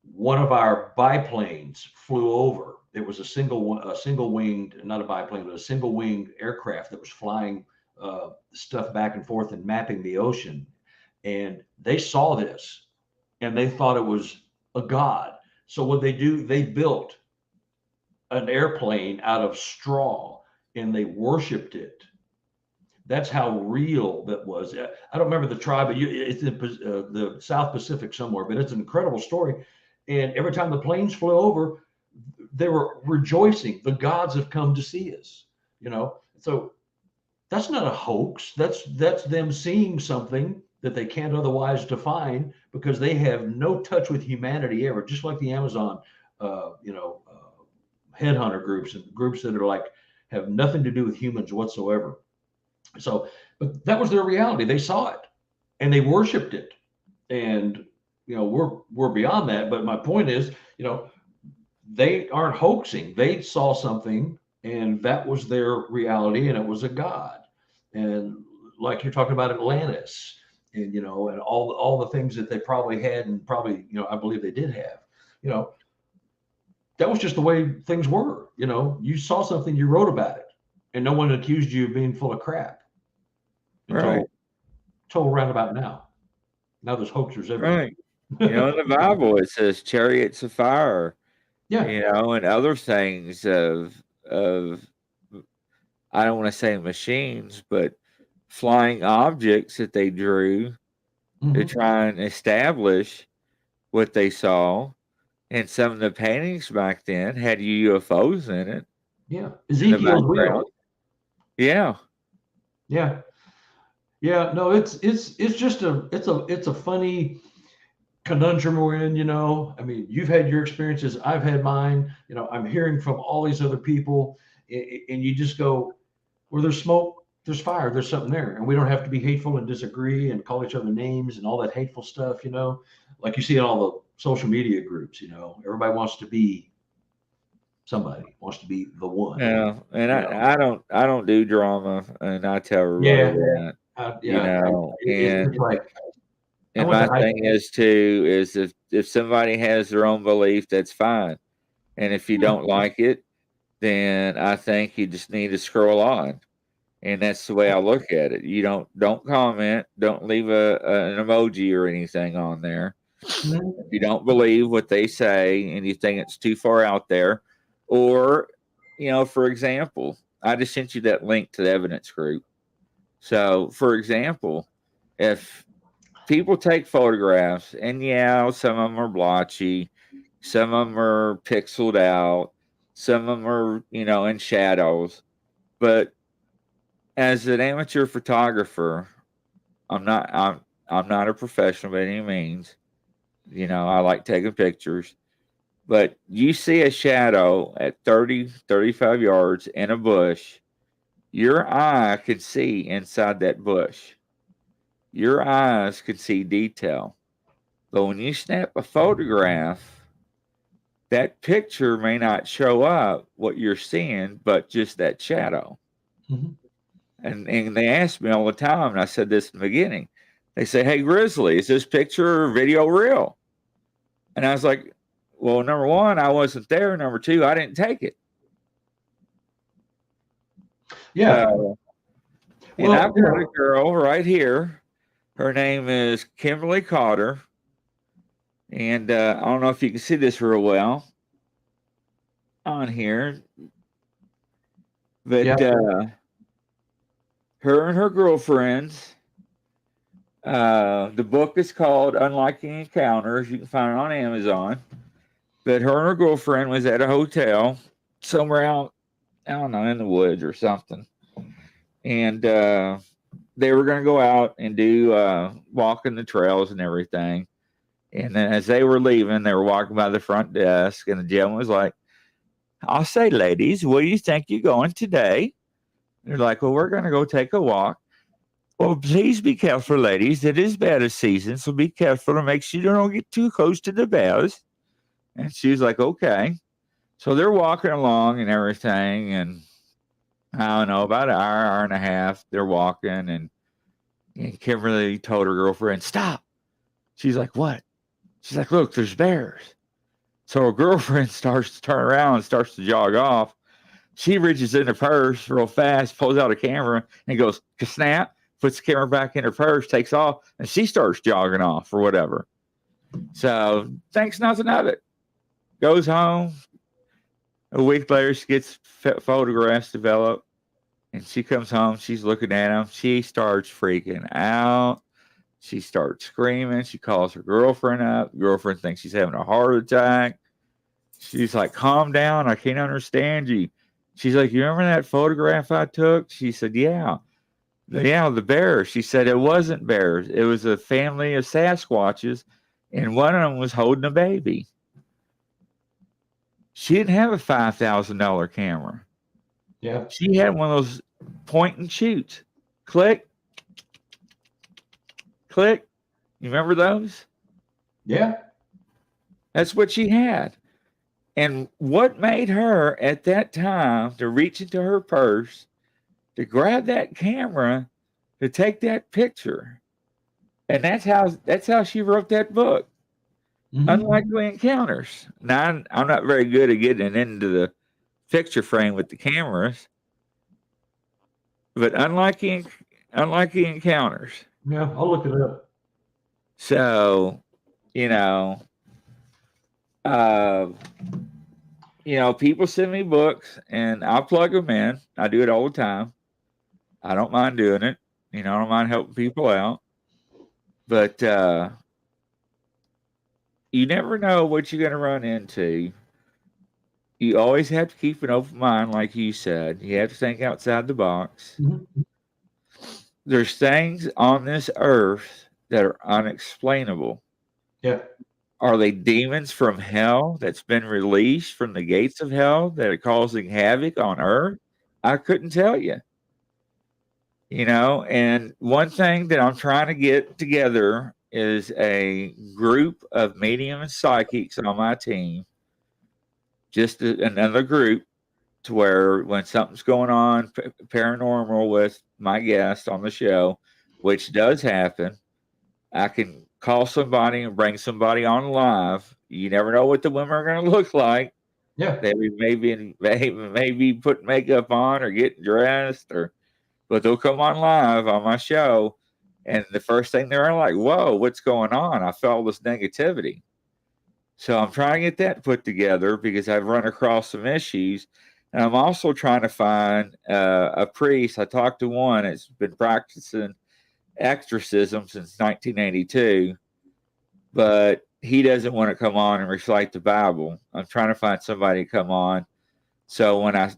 One of our biplanes flew over. It was a single winged, not a biplane, but a single winged aircraft that was flying stuff back and forth and mapping the ocean. And they saw this and they thought it was a god. So what they do, they built an airplane out of straw and they worshiped it. That's how real that was. I don't remember the tribe, but it's in the South Pacific somewhere, but it's an incredible story. And every time the planes flew over, they were rejoicing. The gods have come to see us, you know? So that's not a hoax. That's them seeing something that they can't otherwise define because they have no touch with humanity ever, just like the Amazon, headhunter groups and groups that are like, have nothing to do with humans whatsoever. So, but that was their reality. They saw it and they worshiped it. And, we're beyond that. But my point is, they aren't hoaxing. They saw something and that was their reality and it was a god. And like you're talking about Atlantis and, and all the things that they probably had and probably, I believe they did have, that was just the way things were. You saw something, you wrote about it and no one accused you of being full of crap. Right. Total roundabout now. Now there's hoaxers everywhere. Right. In the Bible it says chariots of fire. Yeah. And other things of I don't want to say machines, but flying objects that they drew to try and establish what they saw. And some of the paintings back then had UFOs in it. Yeah. Ezekiel's real. Yeah. Yeah. Yeah. No, it's just a funny conundrum we're in, I mean, you've had your experiences, I've had mine, I'm hearing from all these other people, and you just go, where there's smoke, there's fire, there's something there. And we don't have to be hateful and disagree and call each other names and all that hateful stuff, like you see in all the social media groups, everybody wants to be somebody, wants to be the one. Yeah. And I don't do drama, and I tell everybody that. It's like, and my thing is too, is if somebody has their own belief, that's fine. And if you don't like it, then I think you just need to scroll on. And that's the way I look at it. You don't comment, don't leave an emoji or anything on there. If you don't believe what they say and you think it's too far out there, or, for example, I just sent you that link to the evidence group. So, for example, if people take photographs, and some of them are blotchy, some of them are pixeled out, some of them are, in shadows. But as an amateur photographer, I'm not a professional by any means. I like taking pictures. But you see a shadow at 30, 35 yards in a bush, your eye can see inside that bush. Your eyes can see detail. But when you snap a photograph, that picture may not show up what you're seeing, but just that shadow. Mm-hmm. And they ask me all the time, and I said this in the beginning. They say, "Hey, Grizzly, is this picture or video real?" And I was like, well, number one, I wasn't there. Number two, I didn't take it. Yeah. And I've got a girl right here. Her name is Kimberly Cotter. And I don't know if you can see this real well on here. But her and her girlfriends, the book is called Unlikely Encounters. You can find it on Amazon. But her and her girlfriend was at a hotel somewhere out, I don't know, in the woods or something. And they were going to go out and do walking the trails and everything. And then as they were leaving, they were walking by the front desk, and the gentleman was like, "I'll say, ladies, where do you think you're going today?" And they're like, "Well, we're going to go take a walk." "Well, please be careful, ladies. It is bear season, so be careful to make sure you don't get too close to the bears." And she was like, "Okay." So they're walking along and everything, and I don't know, about an hour and a half, they're walking, and And Kimberly told her girlfriend, "Stop." She's like, "What?" She's like, "Look, there's bears." So her girlfriend starts to turn around and starts to jog off. She reaches in her purse real fast, pulls out a camera, and goes, snap, puts the camera back in her purse, takes off, and she starts jogging off or whatever. So thinks nothing of it. Goes home. A week later, she gets photographs developed, and she comes home. She's looking at them. She starts freaking out. She starts screaming. She calls her girlfriend up. Girlfriend thinks she's having a heart attack. She's like, "Calm down. I can't understand you." She's like, "You remember that photograph I took?" She said, "Yeah. Yeah, the bears." She said, "It wasn't bears. It was a family of Sasquatches, and one of them was holding a baby." She didn't have a $5,000 camera. Yeah. She had one of those point and shoots. Click, click. You remember those? Yeah. That's what she had. And what made her at that time to reach into her purse, to grab that camera, to take that picture? And that's how she wrote that book, Mm-hmm. Unlikely Encounters. Now I'm not very good at getting into the picture frame with the cameras, but unlikely encounters. Yeah, I'll look it up. So, you know, uh, people send me books and I'll plug them in. I do it all the time. I don't mind doing it. I don't mind helping people out. But you never know what you're going to run into. You always have to keep an open mind, like you said. You have to think outside the box. Mm-hmm. There's things on this earth that are unexplainable. Yeah. Are they demons from hell that's been released from the gates of hell that are causing havoc on earth? I couldn't tell you. And one thing that I'm trying to get together is a group of medium and psychics on my team, just another group to where when something's going on paranormal with my guest on the show, which does happen, I can call somebody and bring somebody on live. You never know what the women are going to look like. Yeah. They maybe put makeup on or get dressed, but they'll come on live on my show, and the first thing they're like, "Whoa, what's going on? I felt this negativity." So I'm trying to get that put together because I've run across some issues. And I'm also trying to find a priest. I talked to one that's been practicing exorcism since 1982, but he doesn't want to come on and recite the Bible. I'm trying to find somebody to come on. So when I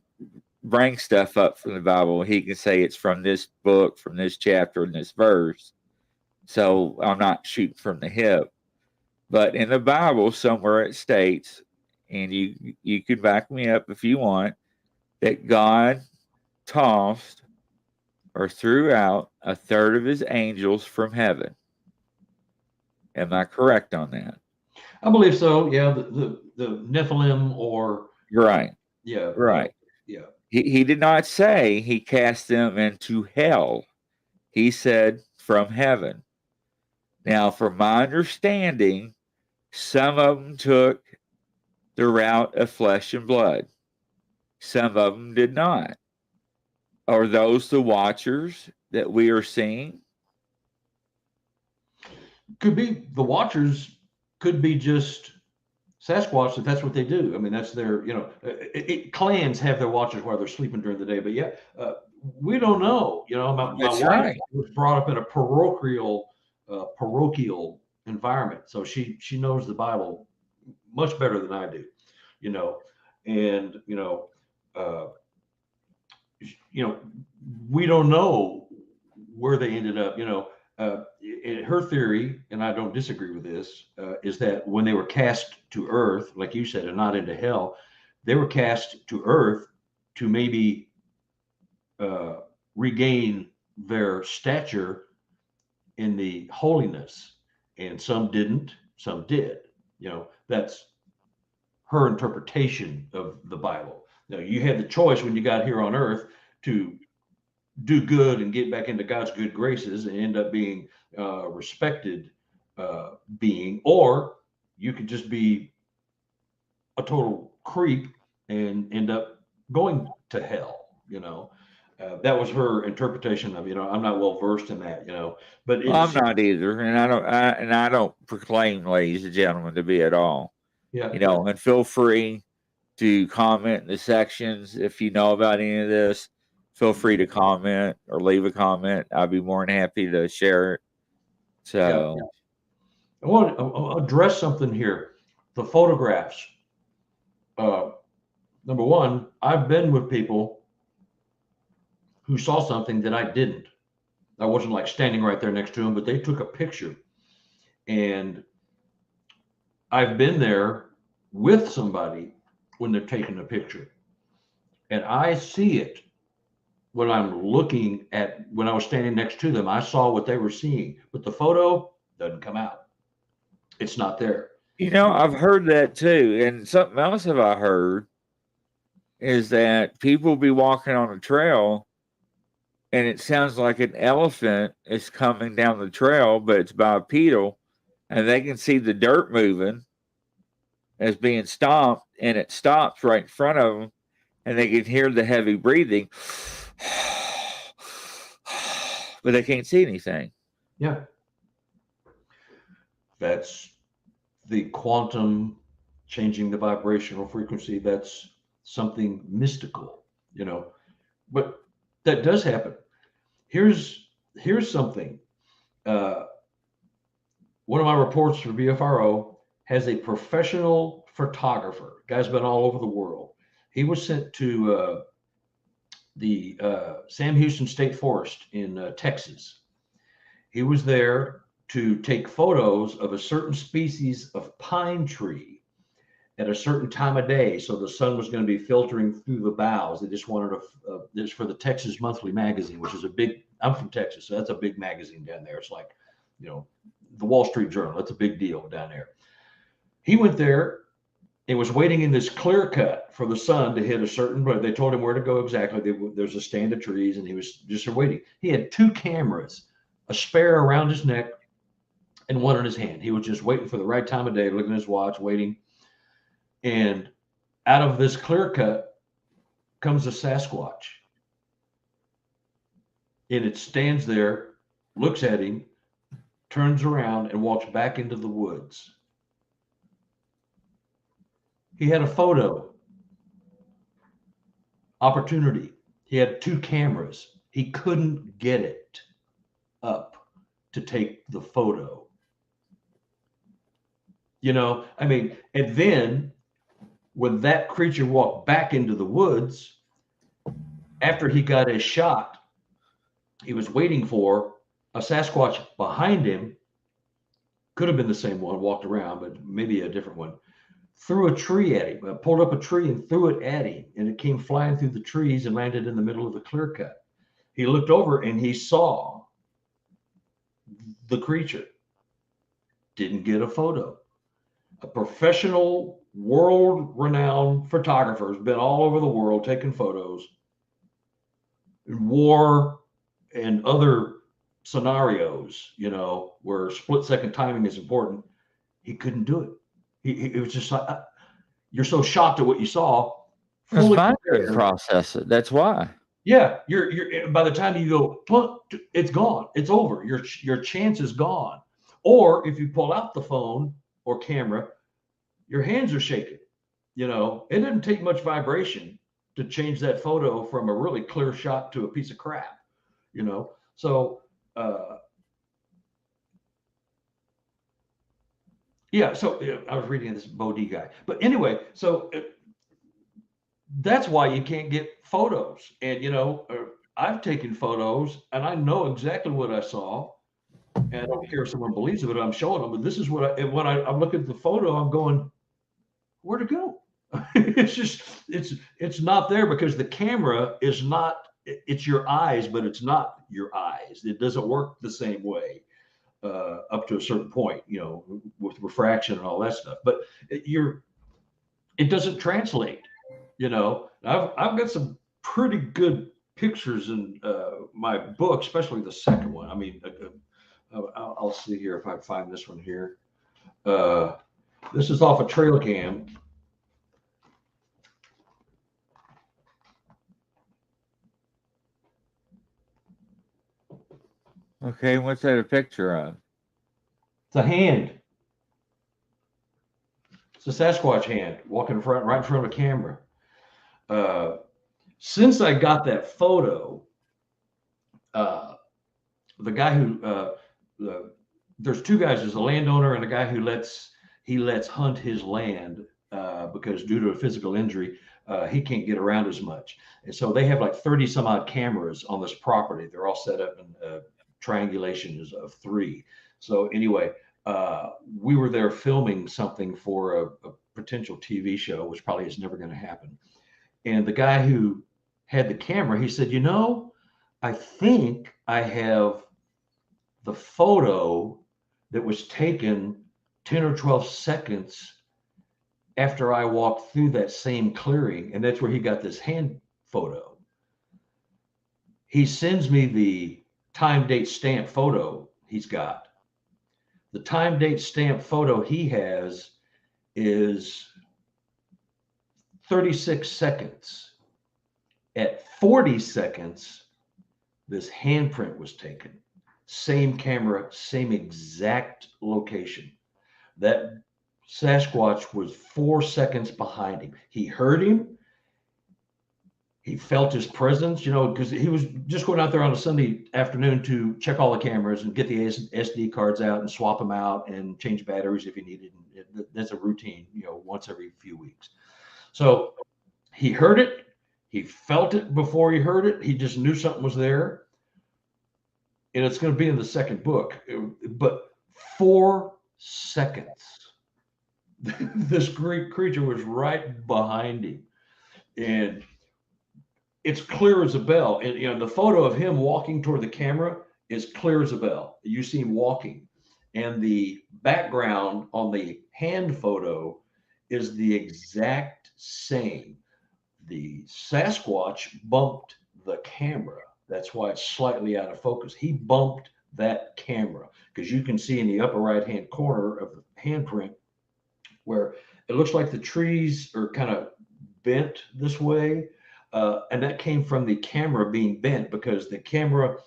bring stuff up from the Bible, he can say it's from this book, from this chapter, and this verse. So I'm not shooting from the hip. But in the Bible, somewhere it states, and you can back me up if you want, that God tossed or threw out a third of his angels from heaven. Am I correct on that? I believe so. Yeah, the Nephilim or Right. yeah, Right. yeah. He did not say he cast them into hell. He said from heaven. Now, from my understanding, some of them took the route of flesh and blood. Some of them did not. Are those the watchers that we are seeing? Could be the Watchers. Could be just Sasquatch. If that's what they do. I mean, that's their. Clans have their Watchers while they're sleeping during the day. But yeah, we don't know. My That's wife right. was brought up in a parochial environment, so she knows the Bible much better than I do. And uh, we don't know where they ended up. Her theory, and I don't disagree with this, is that when they were cast to earth, like you said, and not into hell, they were cast to earth to maybe regain their stature in the holiness. And some didn't, some did. That's her interpretation of the Bible. Now, you had the choice when you got here on earth to do good and get back into God's good graces and end up being respected being, or you could just be a total creep and end up going to hell. That was her interpretation of. I'm not well versed in that. But Well, I'm it's not either, and I don't proclaim, ladies and gentlemen, to be at all. yeah. And feel free to comment in the sections if you know about any of this. Feel free to comment or leave a comment. I'd be more than happy to share it. So, I want to address something here. The photographs. Number one, I've been with people who saw something that I didn't. I wasn't like standing right there next to them, but they took a picture. And I've been there with somebody when they're taking a picture. And I see it when I'm looking at, when I was standing next to them, I saw what they were seeing, but the photo doesn't come out. It's not there. I've heard that too. And something else have I heard is that people be walking on a trail and it sounds like an elephant is coming down the trail, but it's bipedal, and they can see the dirt moving as being stomped, and it stops right in front of them, and they can hear the heavy breathing, but they can't see anything. Yeah. That's the quantum changing the vibrational frequency. That's something mystical, but that does happen. Here's something. One of my reports for BFRO has a professional photographer. Guy's been all over the world. He was sent to the Sam Houston State Forest in Texas. He was there to take photos of a certain species of pine tree at a certain time of day. So the sun was going to be filtering through the boughs. They just wanted this for the Texas Monthly Magazine, which is I'm from Texas, so that's a big magazine down there. It's like, the Wall Street Journal. That's a big deal down there. He went there and was waiting in this clear cut for the sun to hit a certain, but they told him where to go exactly. There's a stand of trees, and he was just waiting. He had 2 cameras, a spare around his neck and one in his hand. He was just waiting for the right time of day, looking at his watch, waiting. And out of this clear cut comes a Sasquatch. And it stands there, looks at him, turns around, and walks back into the woods. He had a photo opportunity. He had 2 cameras. He couldn't get it up to take the photo. And then when that creature walked back into the woods, after he got his shot, he was waiting for a Sasquatch behind him. Could have been the same one, walked around, but maybe a different one. Threw a tree at him, pulled up a tree and threw it at him. And it came flying through the trees and landed in the middle of the clear cut. He looked over and he saw the creature. Didn't get a photo. A professional, world-renowned photographer has been all over the world taking photos. In war and other scenarios, where split-second timing is important, he couldn't do it. It was just like, you're so shocked at what you saw. It's mind couldn't process it. That's why. Yeah, you're by the time you go, it's gone. It's over. Your chance is gone. Or if you pull out the phone or camera, your hands are shaking. It doesn't take much vibration to change that photo from a really clear shot to a piece of crap. So yeah. So I was reading this Bodie guy, but anyway, so that's why you can't get photos. And I've taken photos, and I know exactly what I saw. And I don't care if someone believes it, but I'm showing them. But this is what when I'm looking at the photo, I'm going, where'd it go? it's not there, because the camera is not. It's your eyes, but it's not your eyes. It doesn't work the same way up to a certain point, with refraction and all that stuff. But it doesn't translate. I've got some pretty good pictures in my book, especially the second one. I mean, I'll see here if I find this one here. This is off a trail cam. Okay, what's that a picture of? It's a hand. It's a Sasquatch hand walking right in front of a camera. Since I got that photo, the guy who there's two guys. There's a landowner and a guy who lets hunt his land because due to a physical injury, he can't get around as much. And so they have like 30 some odd cameras on this property. They're all set up in triangulations of 3. So anyway, we were there filming something for a potential TV show, which probably is never going to happen. And the guy who had the camera, he said, I think I have the photo that was taken 10 or 12 seconds after I walked through that same clearing. And that's where he got this hand photo. He sends me the time, date, stamp photo he's got. The time, date, stamp photo he has is 36 seconds. At 40 seconds, this handprint was taken. Same camera, same exact location. That Sasquatch was 4 seconds behind him. He heard him. He felt his presence, because he was just going out there on a Sunday afternoon to check all the cameras and get the SD cards out and swap them out and change batteries if he needed. That's a routine, once every few weeks. So he heard it. He felt it before he heard it. He just knew something was there. And it's going to be in the second book. But 4 seconds, this great creature was right behind him. And it's clear as a bell. And, the photo of him walking toward the camera is clear as a bell. You see him walking. And the background on the hand photo is the exact same. The Sasquatch bumped the camera. That's why it's slightly out of focus. He bumped that camera because you can see in the upper right-hand corner of the handprint where it looks like the trees are kind of bent this way. And that came from the camera being bent because the camera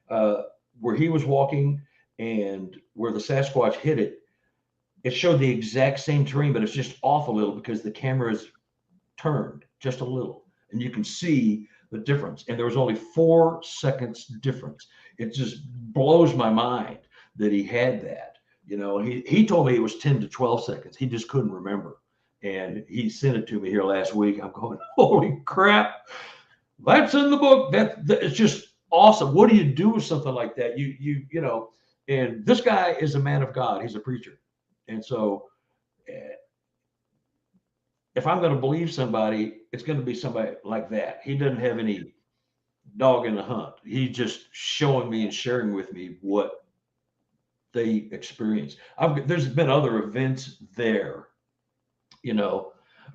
where he was walking and where the Sasquatch hit it, it showed the exact same terrain, but it's just off a little because the camera is turned just a little. And you can see the difference. And there was only 4 seconds difference. It just blows my mind that he had that. He told me it was 10 to 12 seconds. He just couldn't remember. And he sent it to me here last week. I'm going, holy crap. That's in the book. It's just awesome. What do you do with something like that? And this guy is a man of God. He's a preacher. And so if I'm going to believe somebody, it's going to be somebody like that. He doesn't have any dog in the hunt. He's just showing me and sharing with me what they experience. There's been other events there,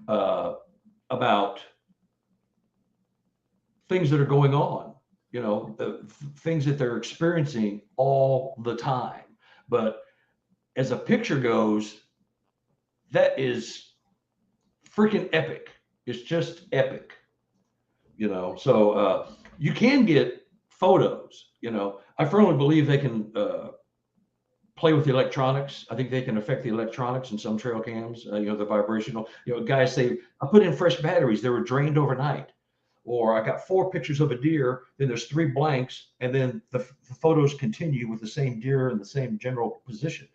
about things that are going on, things that they're experiencing all the time. But as a picture goes, that is freaking epic. It's just epic, so you can get photos. I firmly believe they can play with the electronics. I think they can affect the electronics in some trail cams, the vibrational. Guys say, I put in fresh batteries, they were drained overnight. Or I got 4 pictures of a deer, then there's 3 blanks, and then the photos continue with the same deer in the same general position.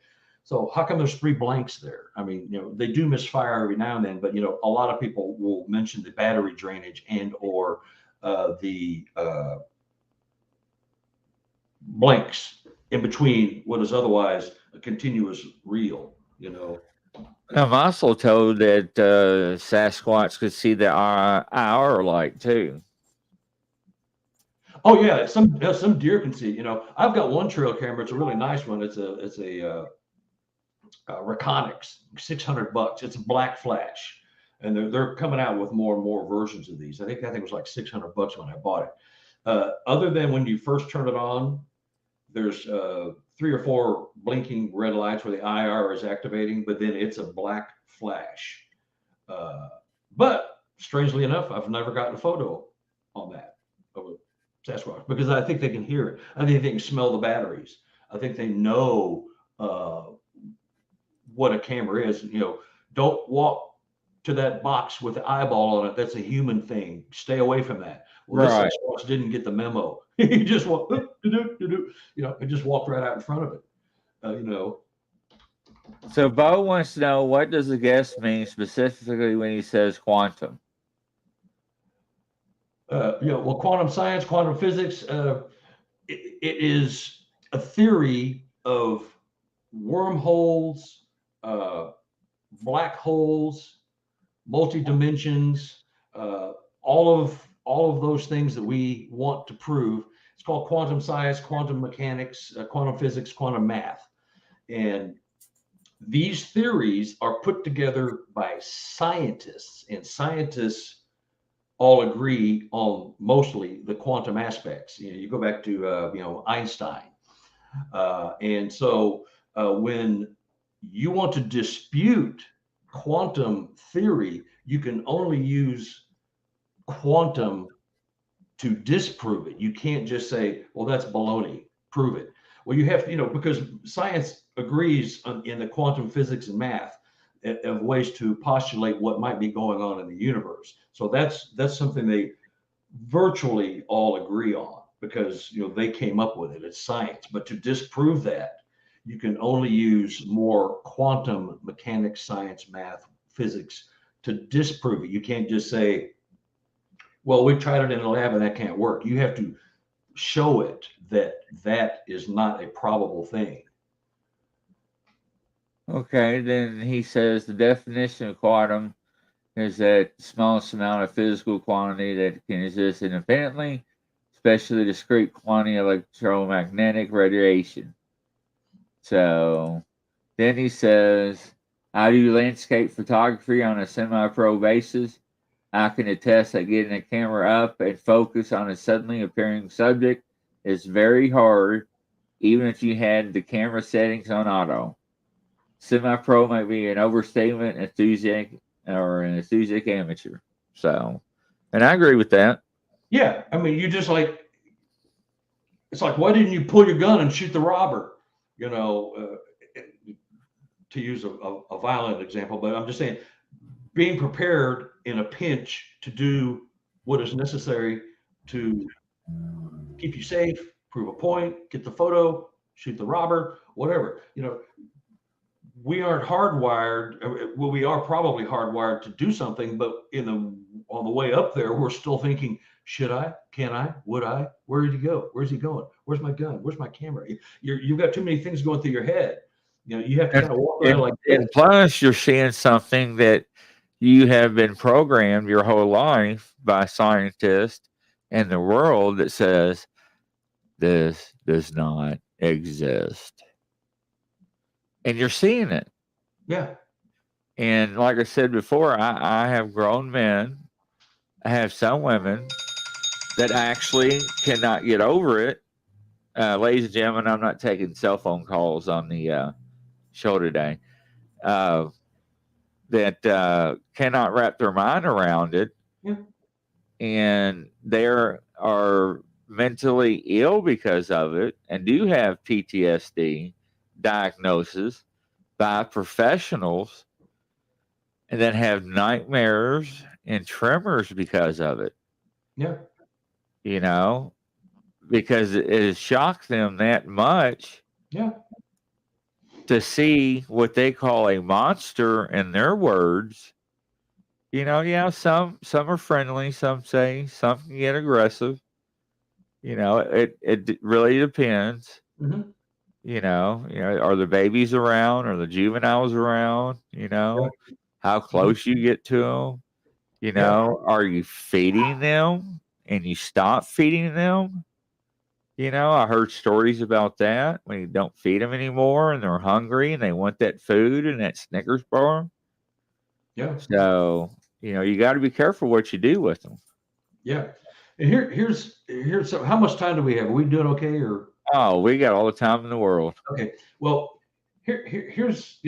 So how come there's 3 blanks there? I mean, they do misfire every now and then, but a lot of people will mention the battery drainage and or the blanks in between what is otherwise a continuous reel. I'm also told that Sasquatch could see the hour light too. Oh yeah, some deer can see. I've got one trail camera. It's a really nice one. It's a Reconyx, $600. It's a black flash, and they're coming out with more and more versions of these. I think it was like $600 when I bought it. Other than when you first turn it on, there's 3 or 4 blinking red lights where the IR is activating, but then it's a black flash. But strangely enough, I've never gotten a photo on that of a Sasquatch because I think they can hear it. I think they can smell the batteries. I think they know what a camera is. Don't walk to that box with the eyeball on it. That's a human thing. Stay away from that. Well, Right. this Sasquatch didn't get the memo. He just walked, it just walked right out in front of it. So Bo wants to know, what does the guest mean specifically when he says quantum? Well, quantum science, quantum physics, it is a theory of wormholes, black holes, multi-dimensions, all of those things that we want to prove. It's called quantum science, quantum mechanics, quantum physics, quantum math. And these theories are put together by scientists, and scientists all agree on mostly the quantum aspects. You go back to Einstein, and so when you want to dispute quantum theory, you can only use quantum to disprove it. You can't just say, well, that's baloney, prove it. Well, you have to, because science agrees in the quantum physics and math of ways to postulate what might be going on in the universe. So that's something they virtually all agree on because they came up with it. It's science. But to disprove that, you can only use more quantum mechanics, science, math, physics to disprove it. You can't just say, well, we tried it in a lab and that can't work. You have to show it that is not a probable thing. Okay, then he says the definition of quantum is that smallest amount of physical quantity that can exist independently, especially discrete quantity of electromagnetic radiation. So then he says, I do landscape photography on a semi-pro basis. I can attest that getting a camera up and focus on a suddenly appearing subject is very hard, even if you had the camera settings on auto. Semi-pro might be an overstatement, an enthusiastic amateur. So, and I agree with that. Yeah, I mean, it's like, why didn't you pull your gun and shoot the robber? To use a violent example, but I'm just saying, being prepared in a pinch to do what is necessary to keep you safe, prove a point, get the photo, shoot the robber, whatever. We aren't hardwired. Well, we are probably hardwired to do something, but on the way up there, we're still thinking, should I? Can I? Would I? Where did he go? Where's he going? Where's my gun? Where's my camera? You've got too many things going through your head. You have to kind of walk around like this. And plus, you're seeing something that you have been programmed your whole life by scientists and the world that says this does not exist. And you're seeing it. Yeah. And like I said before, I have grown men. I have some women that actually cannot get over it. Ladies and gentlemen, I'm not taking cell phone calls on the show today. That cannot wrap their mind around it. Yeah. And they are mentally ill because of it and do have PTSD diagnosis by professionals and then have nightmares and tremors because of it. Yeah. Because it has shocked them that much. Yeah. To see what they call a monster in their words. Some are friendly, some can get aggressive. It really depends. Mm-hmm. Are the babies around? Are the juveniles around? How close you get to them. Are you feeding them and you stop feeding them? I heard stories about that when you don't feed them anymore and they're hungry and they want that food and that Snickers bar. Yeah. So, you got to be careful what you do with them. Yeah. And here's how much time do we have? Are we doing okay or Oh, we got all the time in the world. okay? Well, here's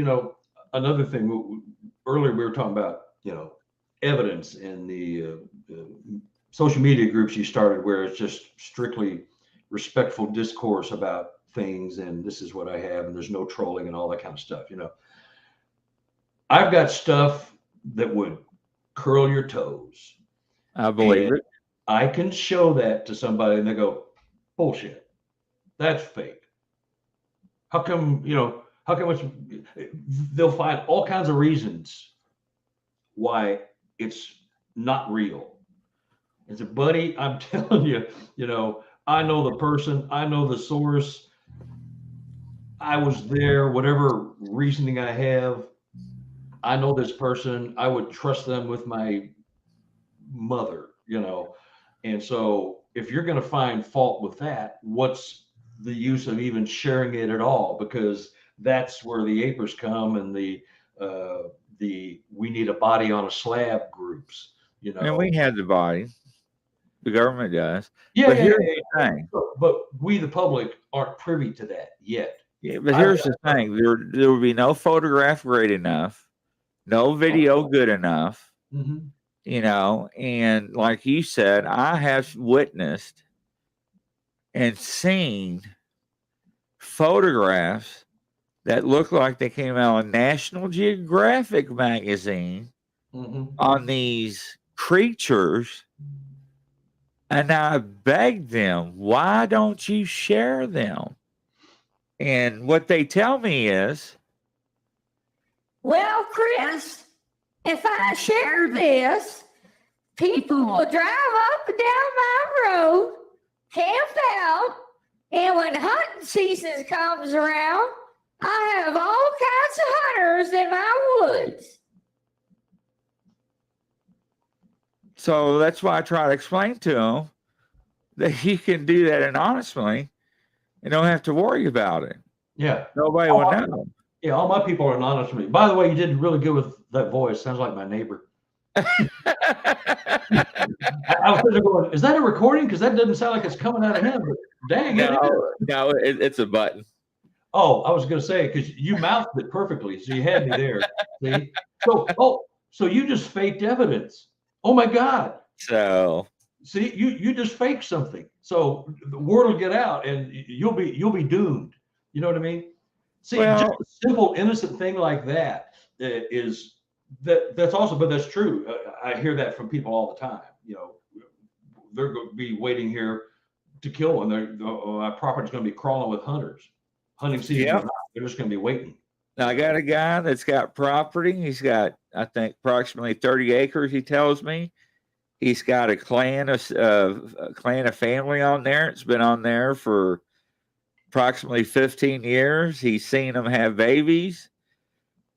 another thing. Earlier we were talking about evidence in the social media groups you started, where it's just strictly respectful discourse about things, and this is what I have, and there's no trolling and all that kind of stuff. I've got stuff that would curl your toes. I believe And it. I can show that to somebody and they go, bullshit. That's fake. How come, they'll find all kinds of reasons why it's not real. It's a buddy, I'm telling you, I know the person, I know the source. I was there, whatever reasoning I have. I know this person. I would trust them with my mother, And so if you're going to find fault with that, what's the use of even sharing it at all? Because that's where the apers come and the we need a body on a slab groups, And we have the body. The government does. Yeah, But yeah, here's yeah, the thing. But we, the public, aren't privy to that yet. Yeah, but here's the thing. There will be no photograph great enough, no video good enough, Mm-hmm. And like you said, I have witnessed and seen photographs that look like they came out of National Geographic magazine on these creatures. And I begged them, why don't you share them? And what they tell me is, well, Chris, if I share this, people will drive up and down my road, camp out, and when hunting season comes around, I have all kinds of hunters in my woods. so that's why I try to explain to them that you can do that anonymously and don't have to worry about it. Yeah. Nobody will know. Yeah, all my people are anonymous with me. By the way, you did really good with that voice. Sounds like my neighbor. I was sitting there going, is that a recording? Because that doesn't sound like it's coming out of him. But dang it. No, it's a button. Oh, I was going to say, because you mouthed it perfectly. So you had me there. See? So you just faked evidence. Oh my God. So see, you just faked something. So the word will get out and you'll be doomed. You know what I mean? See, just a simple, innocent thing like that that's awesome, but that's true. I hear that from people all the time. They're going to be waiting here to kill, and my property's going to be crawling with hunters. Hunting season, they're just going to be waiting. Now, I got a guy that's got property. He's got, I think, approximately 30 acres. He tells me he's got a clan of family on there. It's been on there for approximately 15 years. He's seen them have babies,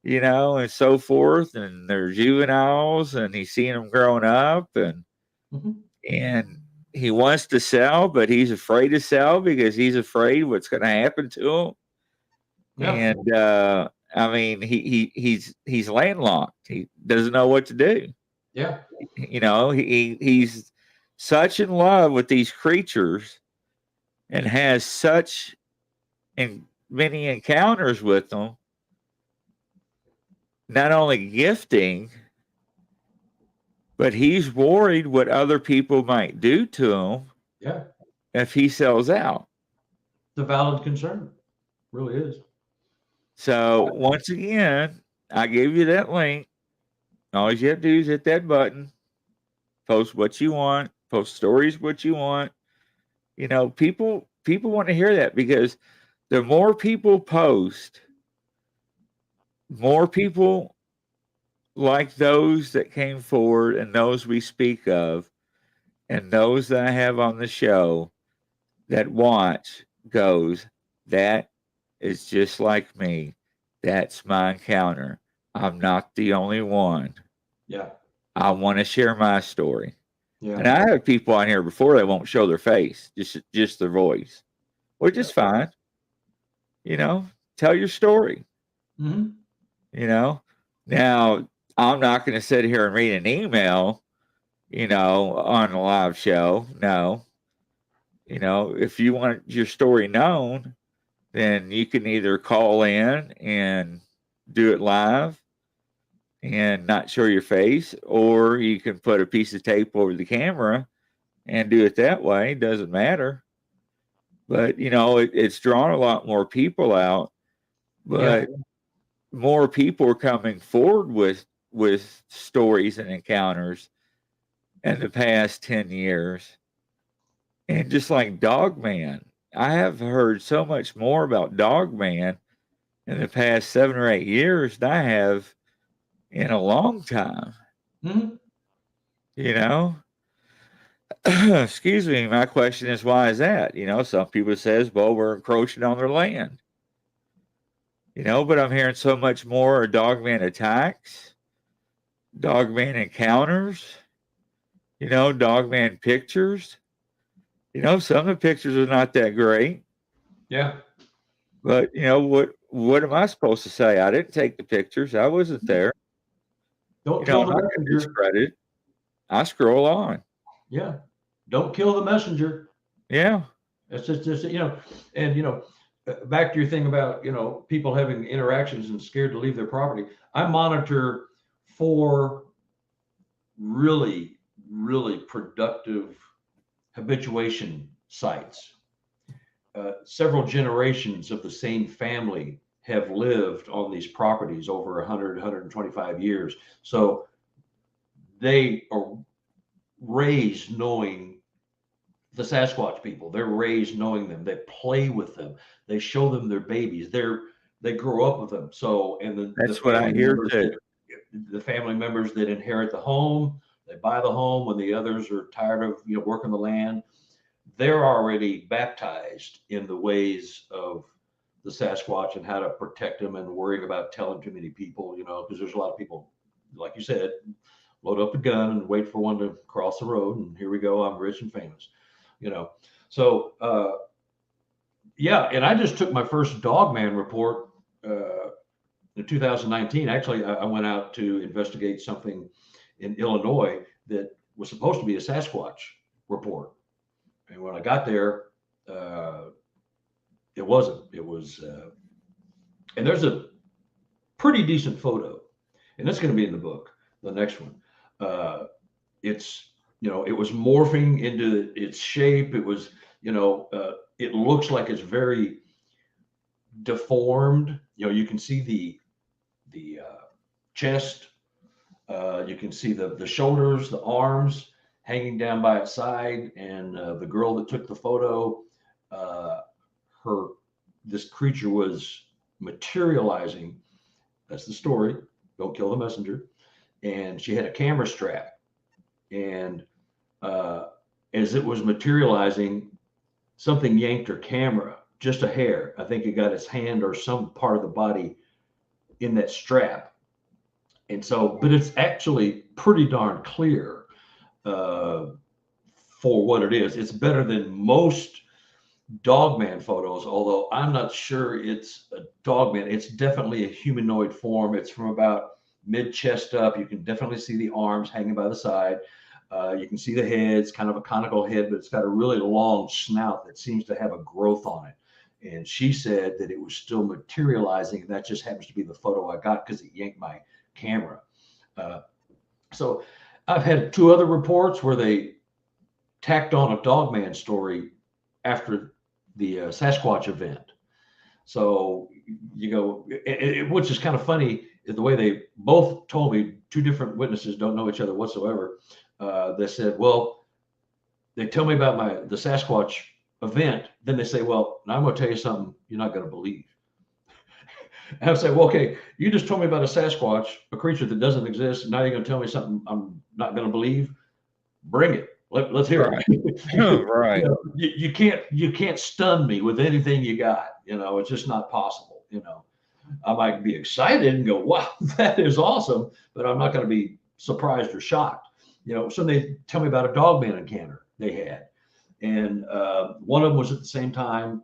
and so forth. And they're juveniles, and he's seen them growing up, and he wants to sell, but he's afraid to sell because he's afraid what's going to happen to him. Yeah. And I mean, he's landlocked. He doesn't know what to do. Yeah. He's such in love with these creatures and has such many encounters with them. Not only gifting, but he's worried what other people might do to him. Yeah. If he sells out. It's a valid concern. It really is. So once again, I gave you that link. All you have to do is hit that button, post what you want, post stories what you want. People want to hear that because the more people post, more people like those that came forward and those we speak of and those that I have on the show that watch goes, that is just like me. That's my encounter. I'm not the only one. Yeah. I want to share my story. Yeah. And I have people on here before they won't show their face, just their voice, which is fine. Tell your story. Now, I'm not going to sit here and read an email on a live show. No. If you want your story known, then you can either call in and do it live and not show your face, or you can put a piece of tape over the camera and do it that way. It doesn't matter. But, it's drawn a lot more people out, but more people are coming forward with stories and encounters in the past 10 years. And just like Dogman, I have heard so much more about Dogman in the past 7 or 8 years than I have in a long time. Mm-hmm. Excuse me. My question is, why is that? Some people says, well, we're encroaching on their land. But I'm hearing so much more Dogman attacks, Dogman encounters, Dogman pictures. Some of the pictures are not that great. Yeah. But what am I supposed to say? I didn't take the pictures. I wasn't there. Don't kill the I'm not going to discredit. I scroll on. Yeah. Don't kill the messenger. Yeah. It's just and back to your thing about people having interactions and scared to leave their property. I monitor 4 really, really productive habituation sites. Several generations of the same family have lived on these properties over 100, 125 years. So they are raised knowing the Sasquatch people. They're raised knowing them. They play with them. They show them their babies. They grow up with them. So, and that's what I hear too. The family members that inherit the home, they buy the home when the others are tired of working the land. They're already baptized in the ways of the Sasquatch and how to protect them, and worrying about telling too many people, because there's a lot of people, like you said, load up a gun and wait for one to cross the road, and here we go, I'm rich and famous, So, and I just took my first Dogman report in 2019. Actually, I went out to investigate something in Illinois that was supposed to be a Sasquatch report. And when I got there, it wasn't. It was, and there's a pretty decent photo, and it's going to be in the book, the next one. It's, it was morphing into its shape. It was, it looks like it's very deformed. You can see the chest. You can see the shoulders, the arms hanging down by its side, and the girl that took the photo, this creature was materializing. That's the story. Don't kill the messenger. And she had a camera strap, and as it was materializing, something yanked her camera just a hair. I think it got its hand or some part of the body in that strap. And so, but it's actually pretty darn clear for what it is. It's better than most Dogman photos, although I'm not sure it's a Dogman. It's definitely a humanoid form. It's from about mid-chest up. You can definitely see the arms hanging by the side. You can see the head. It's kind of a conical head, but it's got a really long snout that seems to have a growth on it. And she said that it was still materializing. And that just happens to be the photo I got because it yanked my camera. So I've had 2 other reports where they tacked on a Dogman story after the Sasquatch event. So, which is kind of funny, is the way they both told me. 2 different witnesses don't know each other whatsoever. They said, well, they tell me about the Sasquatch event. Then they say, well, now I'm going to tell you something you're not going to believe. And I say, well, okay, you just told me about a Sasquatch, a creature that doesn't exist. And now you're going to tell me something I'm not going to believe. Bring it. Let's hear it. Right. You can't stun me with anything you got. It's just not possible. I might be excited and go, wow, that is awesome, but I'm not going to be surprised or shocked. So they tell me about a Dogman encounter they had. And one of them was at the same time,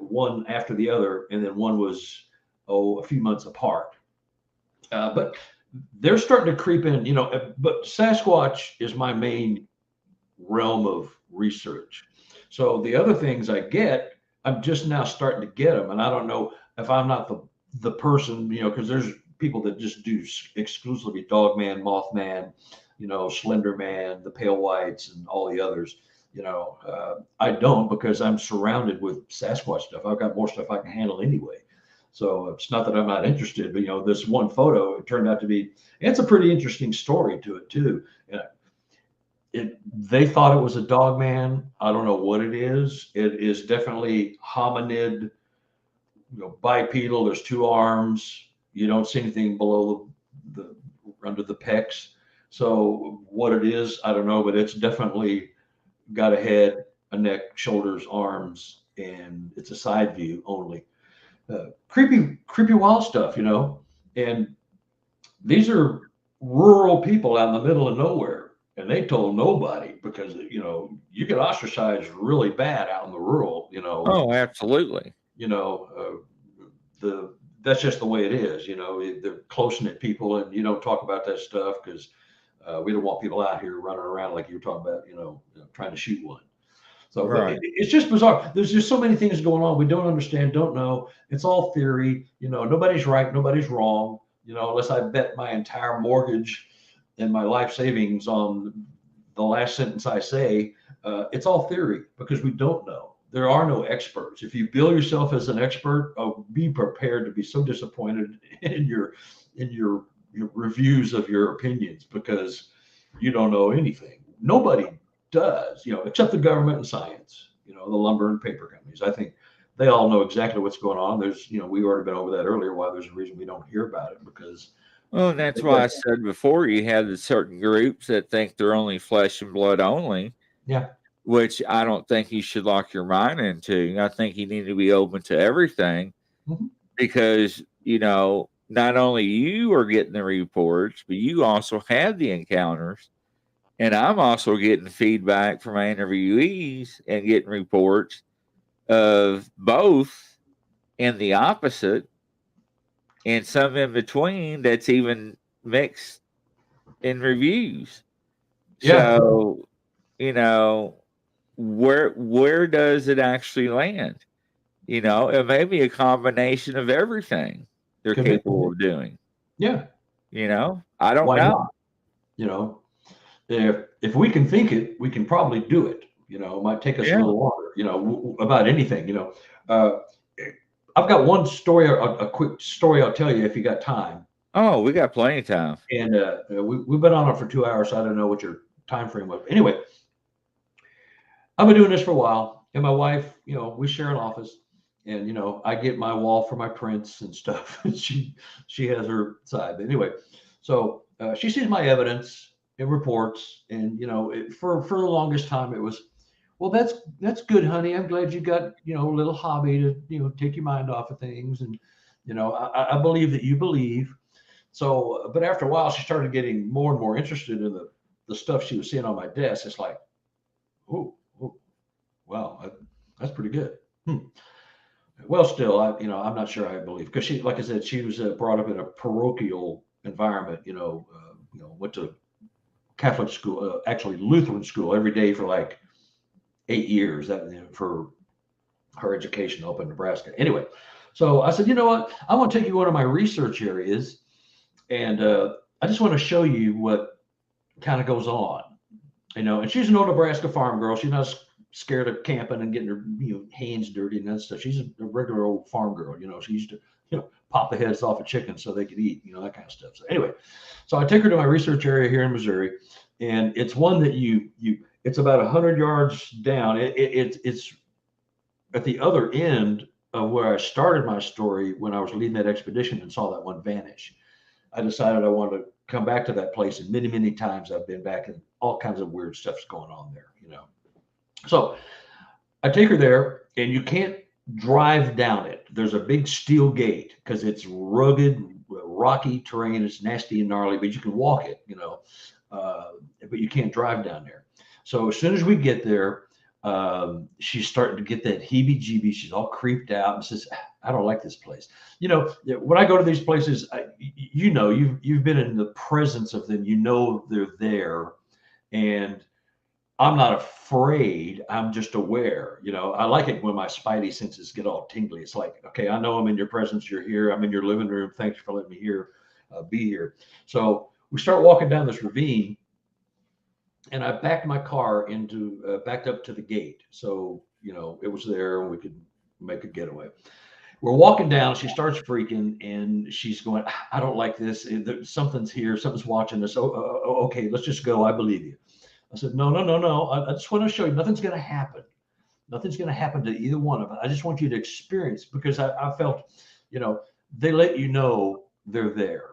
one after the other, and then one was, a few months apart. But they're starting to creep in, but Sasquatch is my main realm of research. So the other things I get, I'm just now starting to get them. And I don't know if I'm not the person, because there's people that just do exclusively Dogman, Mothman, Slender Man, the Pale Whites, and all the others. I don't, because I'm surrounded with Sasquatch stuff. I've got more stuff I can handle anyway. So it's not that I'm not interested, but this one photo, it turned out to be, it's a pretty interesting story to it too. They thought it was a dog man. I don't know what it is. It is definitely hominid, bipedal. There's two arms. You don't see anything below the under the pecs. So what it is, I don't know, but it's definitely got a head, a neck, shoulders, arms, and it's a side view only. Creepy wild stuff, and these are rural people out in the middle of nowhere, and they told nobody because you get ostracized really bad out in the rural. Oh, absolutely. That's just the way it is. They're close-knit people, and you don't talk about that stuff because we don't want people out here running around like you were talking about, trying to shoot one. So Right. it's just bizarre. There's just so many things going on. We don't understand, don't know. It's all theory. Nobody's right, nobody's wrong. Unless I bet my entire mortgage and my life savings on the last sentence I say, it's all theory because we don't know. There are no experts. If you bill yourself as an expert, be prepared to be so disappointed in your reviews of your opinions because you don't know anything. Nobody does, except the government and science, the lumber and paper companies. I think they all know exactly what's going on. There's, we've already been over that earlier, why there's a reason we don't hear about it because. Well, and that's why I said before you have the certain groups that think they're only flesh and blood only. Yeah. Which I don't think you should lock your mind into. I think you need to be open to everything because, not only you are getting the reports, but you also have the encounters. And I'm also getting feedback from my interviewees and getting reports of both and the opposite and some in between that's even mixed in reviews. Yeah. So, where does it actually land? It may be a combination of everything they're capable of doing. Yeah. I don't know. Not? If we can think it, we can probably do it. It might take us a little longer, about anything, I've got one story, a quick story I'll tell you if you got time. Oh, we got plenty of time. And we've been on it for 2 hours, so I don't know what your time frame was. Anyway, I've been doing this for a while, and my wife, we share an office, and I get my wall for my prints and stuff. And she has her side. But anyway, so she sees my evidence and reports, and for the longest time it was, well, that's good, honey. I'm glad you got a little hobby to take your mind off of things, and I believe that you believe. So, but after a while, she started getting more and more interested in the stuff she was seeing on my desk. It's like, oh, wow, that's pretty good. Well, still, I'm not sure I believe because she, like I said, she was brought up in a parochial environment. Went to Catholic school, actually Lutheran school, every day for like 8 years. For her education up in Nebraska. Anyway, so I said, you know what? I want to take you to one of my research areas. And I just want to show you what kind of goes on, and she's an old Nebraska farm girl. She's not scared of camping and getting her, hands dirty and that stuff. She's a regular old farm girl. She used to, pop the heads off of chickens so they could eat, that kind of stuff. So anyway, so I take her to my research area here in Missouri, and it's one that it's about 100 yards down. It's at the other end of where I started my story when I was leading that expedition and saw that one vanish. I decided I wanted to come back to that place, and many, many times I've been back, and all kinds of weird stuff's going on there, So I take her there, and you can't drive down it. There's a big steel gate because it's rugged, rocky terrain. It's nasty and gnarly, but you can walk it, but you can't drive down there. So as soon as we get there, she's starting to get that heebie-jeebies. She's all creeped out and says, I don't like this place. You know, when I go to these places, you've been in the presence of them. You know they're there, and I'm not afraid. I'm just aware. You know, I like it when my spidey senses get all tingly. It's like, okay, I know I'm in your presence. You're here. I'm in your living room. Thanks for letting me be here. So we start walking down this ravine, and I backed my car backed up to the gate. So, you know, it was there and we could make a getaway. We're walking down. She starts freaking and she's going, I don't like this. Something's here. Something's watching us. Okay, let's just go. I believe you. I said, no. I just want to show you nothing's going to happen. Nothing's going to happen to either one of us. I just want you to experience, because I felt, you know, they let you know they're there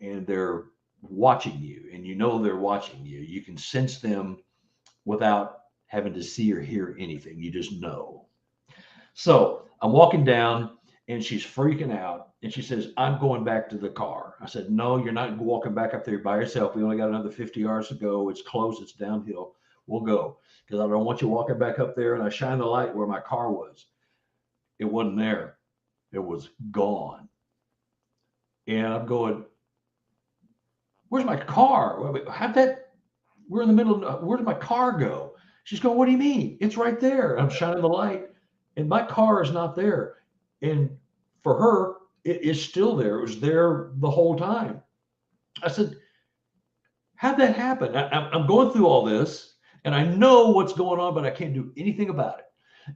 and they're watching you, and you know they're watching you. You can sense them without having to see or hear anything. You just know. So I'm walking down and she's freaking out and she says, I'm going back to the car. I said, no, you're not walking back up there by yourself. We only got another 50 yards to go. It's close. It's downhill. We'll go, because I don't want you walking back up there. And I shine the light where my car was. It wasn't there. It was gone. And I'm going, where's my car? We're in the middle of, where did my car go? She's going, what do you mean? It's right there. I'm shining the light and my car is not there. And for her, it is still there. It was there the whole time. I said, how'd that happen? I'm going through all this and I know what's going on, but I can't do anything about it.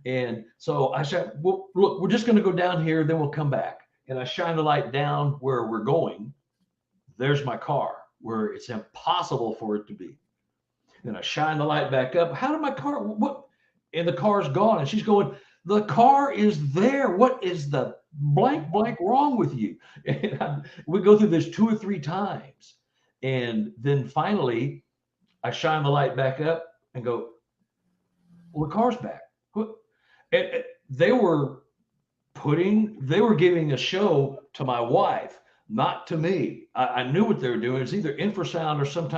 And so I said, well, look, we're just going to go down here, then we'll come back. And I shine the light down where we're going. There's my car, where it's impossible for it to be. Then I shine the light back up. How did my car, what? And the car's gone. And she's going, the car is there. What is the blank wrong with you? And we go through this 2 or 3 times. And then finally, I shine the light back up and go, well, the car's back. And they were giving a show to my wife, not to me. I knew what they were doing. It's either infrasound or some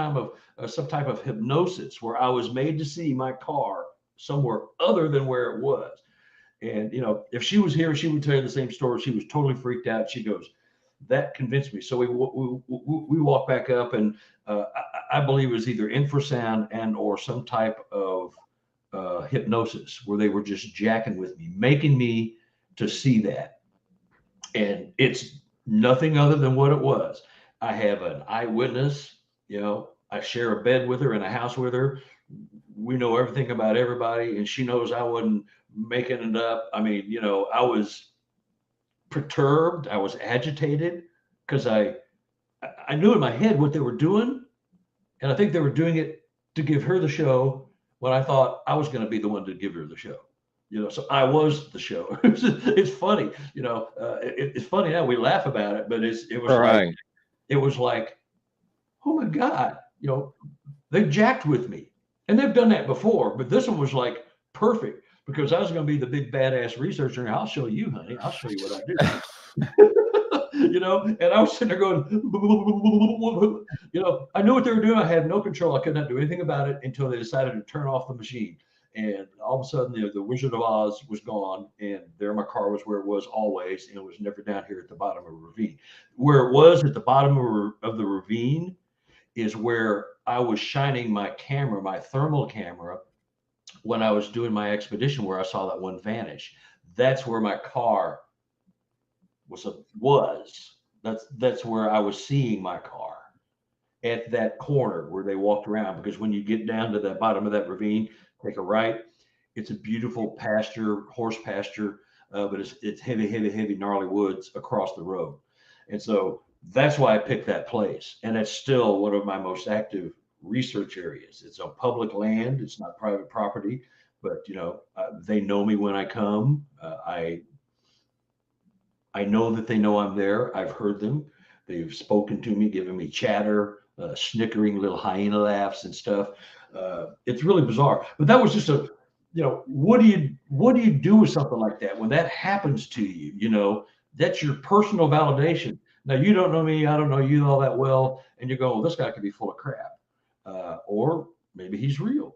type of hypnosis, where I was made to see my car somewhere other than where it was. And, you know, if she was here, she would tell you the same story. She was totally freaked out. She goes, that convinced me. So we walk back up, and I believe it was either infrasound and or some type of hypnosis, where they were just jacking with me, making me to see that. And it's nothing other than what it was. I have an eyewitness. You know, I share a bed with her and a house with her. We know everything about everybody, and she knows I wasn't making it up. I mean, you know, I was perturbed. I was agitated because I knew in my head what they were doing. And I think they were doing it to give her the show, when I thought I was going to be the one to give her the show. You know, so I was the show. It's funny, you know, it's funny now, we laugh about it, but it was like, oh my God, you know, they jacked with me, and they've done that before, but this one was like perfect, because I was going to be the big badass researcher. I'll show you, honey. I'll show you what I do. You know, and I was sitting there going, you know, I knew what they were doing. I had no control. I could not do anything about it until they decided to turn off the machine. And all of a sudden, the Wizard of Oz was gone, and there my car was where it was always, and it was never down here at the bottom of a ravine. Where it was at the bottom of the ravine is where I was shining my camera, my thermal camera, when I was doing my expedition, where I saw that one vanish. That's where my car was. That's where I was seeing my car, at that corner where they walked around. Because when you get down to the bottom of that ravine, take a right, it's a beautiful pasture, horse pasture, but it's heavy, gnarly woods across the road. And so that's why I picked that place. And it's still one of my most active research areas. It's on public land. It's not private property, but, you know, they know me when I come. I know that they know I'm there. I've heard them. They've spoken to me, given me chatter, snickering little hyena laughs and stuff. It's really bizarre. But that was just you know, what do you do with something like that when that happens to you? You know, that's your personal validation. Now, you don't know me. I don't know you all that well. And you go, well, this guy could be full of crap. Or maybe he's real.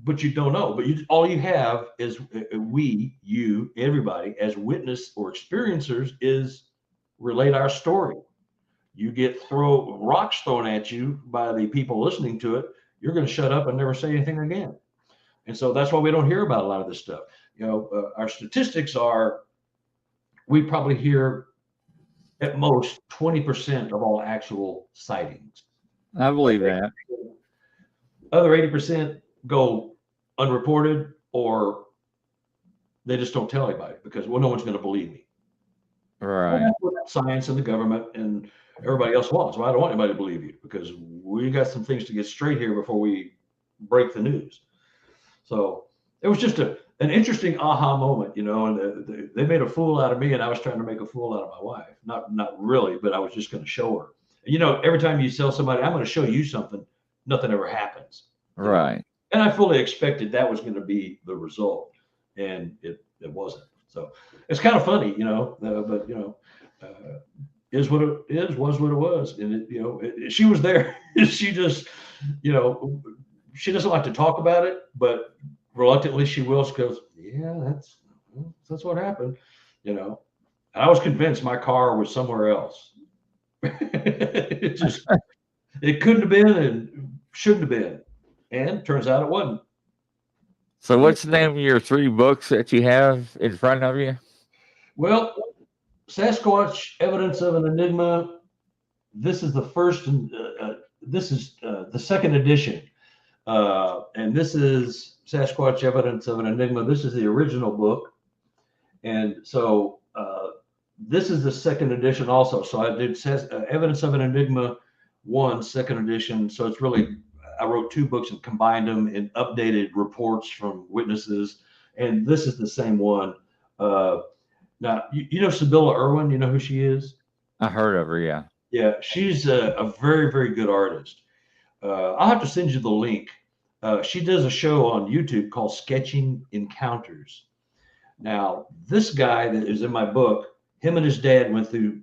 but you don't know. But all you have is you, everybody, as witness or experiencers, is relate our story. You get rocks thrown at you by the people listening to it, you're going to shut up and never say anything again. And so that's why we don't hear about a lot of this stuff. Our statistics are, we probably hear at most 20% of all actual sightings. I believe that. Other 80% go unreported, or they just don't tell anybody because, well, no one's going to believe me. Right. Well, that's what science and the government and everybody else wants. Well, I don't want anybody to believe you because we got some things to get straight here before we break the news. So it was just an interesting aha moment, and they made a fool out of me, and I was trying to make a fool out of my wife. Not really, but I was just going to show her. Every time you tell somebody, I'm going to show you something, nothing ever happens. Right. And I fully expected that was going to be the result, and it wasn't. So it's kind of funny, but is what it is, was what it was. And she was there. She just, she doesn't like to talk about it, but reluctantly she will. She goes, yeah, that's what happened, And I was convinced my car was somewhere else. It couldn't have been and shouldn't have been. And turns out it wasn't. So what's the name of your 3 books that you have in front of you? Well, Sasquatch, Evidence of an Enigma. This is the first, this is the second edition. And this is Sasquatch, Evidence of an Enigma. This is the original book. And so this is the second edition also. So I did Evidence of an Enigma 1, second edition. So it's really, I wrote 2 books and combined them in updated reports from witnesses. And this is the same one. Now, you know Sibylla Irwin, you know who she is? I heard of her, yeah. Yeah, she's a very, very good artist. I'll have to send you the link. She does a show on YouTube called Sketching Encounters. Now, this guy that is in my book, him and his dad went through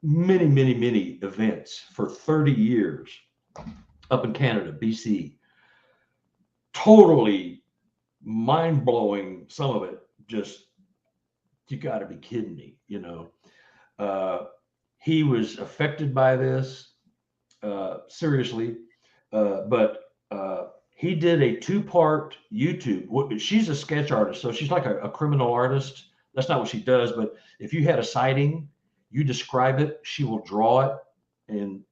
many, many, many events for 30 years up in Canada, BC. Totally mind-blowing, some of it. Just, you got to be kidding me, He was affected by this seriously, but he did a 2-part YouTube. She's a sketch artist, so she's like a criminal artist. That's not what she does, but if you had a sighting, you describe it, she will draw it and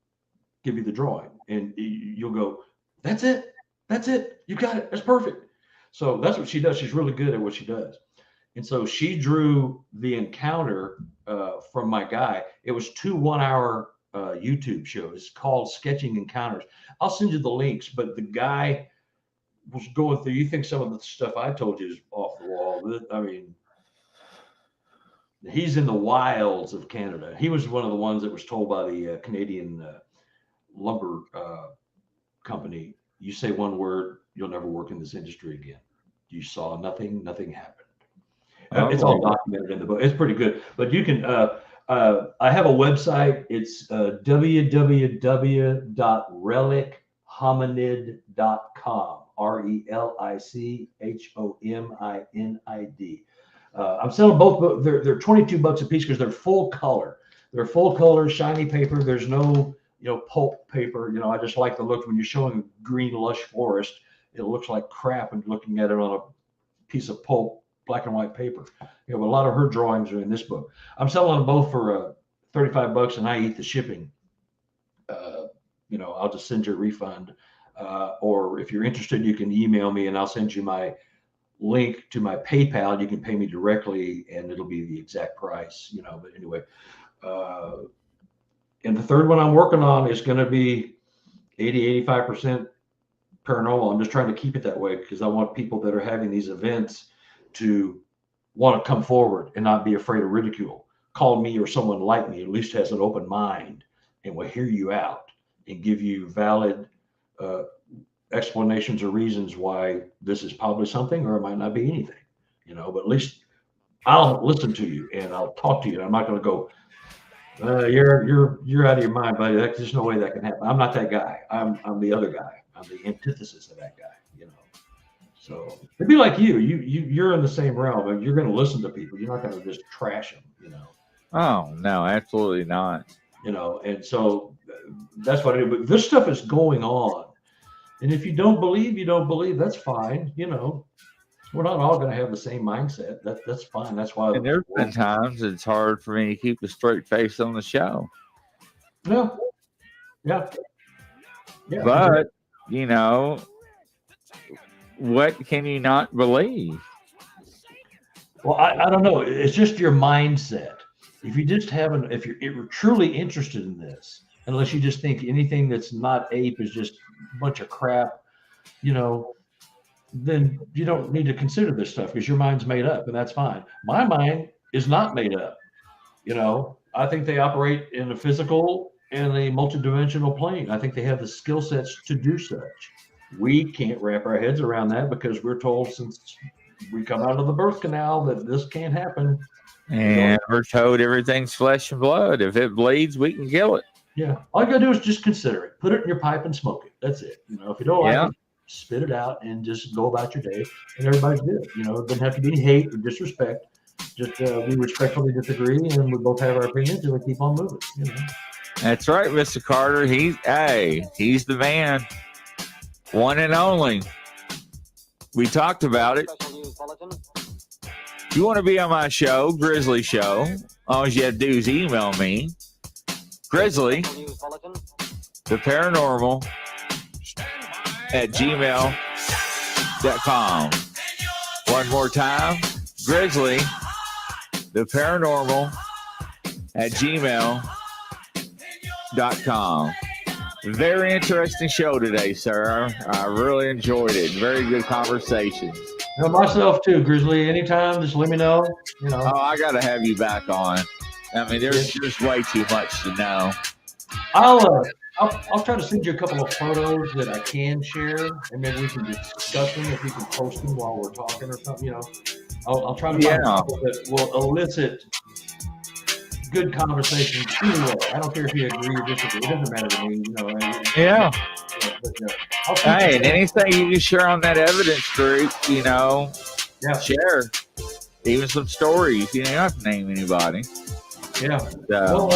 give you the drawing, and you'll go, that's it, you got it, that's perfect. So that's what she does. She's really good at what she does. And so she drew the encounter from my guy. It was 2 1-hour YouTube shows. It's called Sketching Encounters. I'll send you the links, but the guy was going through, you think some of the stuff I told you is off the wall. I mean, he's in the wilds of Canada. He was one of the ones that was told by the Canadian lumber company, you say one word, you'll never work in this industry again. You saw nothing happened. It's all documented in the book. It's pretty good. But you can, I have a website. It's www.relichominid.com. RELICHOMINID. I'm selling both books. They're $22 a piece because they're full color. They're full color, shiny paper. There's no, pulp paper. I just like the look when you're showing green, lush forest. It looks like crap and looking at it on a piece of pulp, black and white paper. A lot of her drawings are in this book. I'm selling them both for $35, and I eat the shipping. I'll just send you a refund. Or if you're interested, you can email me and I'll send you my link to my PayPal. You can pay me directly and it'll be the exact price, but anyway. And the third one I'm working on is going to be 85% paranormal. I'm just trying to keep it that way because I want people that are having these events to want to come forward and not be afraid of ridicule. Call me or someone like me, at least has an open mind and will hear you out and give you valid explanations or reasons why this is probably something or it might not be anything, but at least I'll listen to you and I'll talk to you. I'm not going to go, you're out of your mind, buddy. There's no way that can happen. I'm not that guy. I'm the other guy. I'm the antithesis of that guy, you know. So it'd be like you're in the same realm, and you're going to listen to people. You're not going to just trash them, you know. Oh no, absolutely not. You know, and so that's what I do. But this stuff is going on, and if you don't believe, you don't believe. That's fine. You know, we're not all going to have the same mindset. That's fine. That's why. And there's been times it's hard for me to keep a straight face on the show. Yeah. But you know, what can you not believe? Well, I don't know. It's just your mindset. If you just haven't, if you're truly interested in this, unless you just think anything that's not ape is just a bunch of crap, you know, then you don't need to consider this stuff because your mind's made up, and that's fine. My mind is not made up. You know, I think they operate in a physical and a multidimensional plane. I think they have the skill sets to do such. We can't wrap our heads around that because we're told since we come out of the birth canal that this can't happen. And we're told everything's flesh and blood. If it bleeds, we can kill it. Yeah. All you gotta do is just consider it. Put it in your pipe and smoke it. That's it. You know, if you don't like it, spit it out and just go about your day. And everybody's good. You know, it doesn't have to be any hate or disrespect. Just we respectfully disagree, and we both have our opinions, and we keep on moving. You know. That's right, Mr. Carter. He's the man. One and only. We talked about it. If you want to be on my show, Grizzly Show, all you have to do is email me, Grizzly, the paranormal at gmail.com. One more time, Grizzly, the paranormal at gmail.com. Very interesting show today, sir. I really enjoyed it. Very good conversations. You know, myself too, Grizzly. Anytime, just let me know. You know. Oh, I got to have you back on. I mean, there's way too much to know. I'll try to send you a couple of photos that I can share, and maybe we can discuss them if you can post them while we're talking or something. You know, I'll try to find something that will elicit good conversation. Anyway, I don't care if you agree or disagree. It doesn't matter to me. You know. Hey, and anything you can share on that evidence group, you know, share. Even some stories. You don't have to name anybody. Yeah. Well,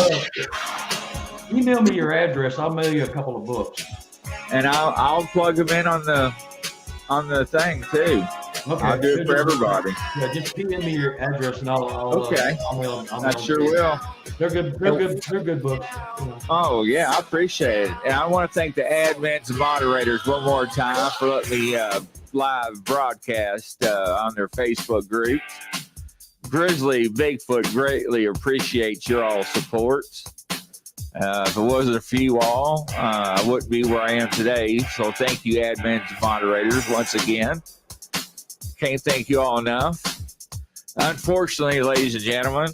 email me your address. I'll mail you a couple of books. And I'll plug them in on the thing too. Okay. I'll do it for everybody. Yeah, just PM me your address and I'll mail them. I sure will. They're good. They're good books. You know. Oh yeah, I appreciate it. And I want to thank the admins and moderators one more time for letting me live broadcast on their Facebook groups. Grizzly, Bigfoot, greatly appreciate your all support. If it wasn't for you all, I wouldn't be where I am today. So thank you, admins and moderators, once again. Can't thank you all enough. Unfortunately, ladies and gentlemen,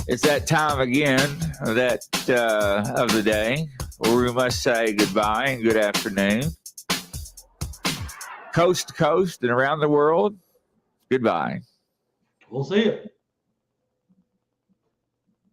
it's that time again of the day where we must say goodbye and good afternoon. Coast to coast and around the world, goodbye. We'll see you.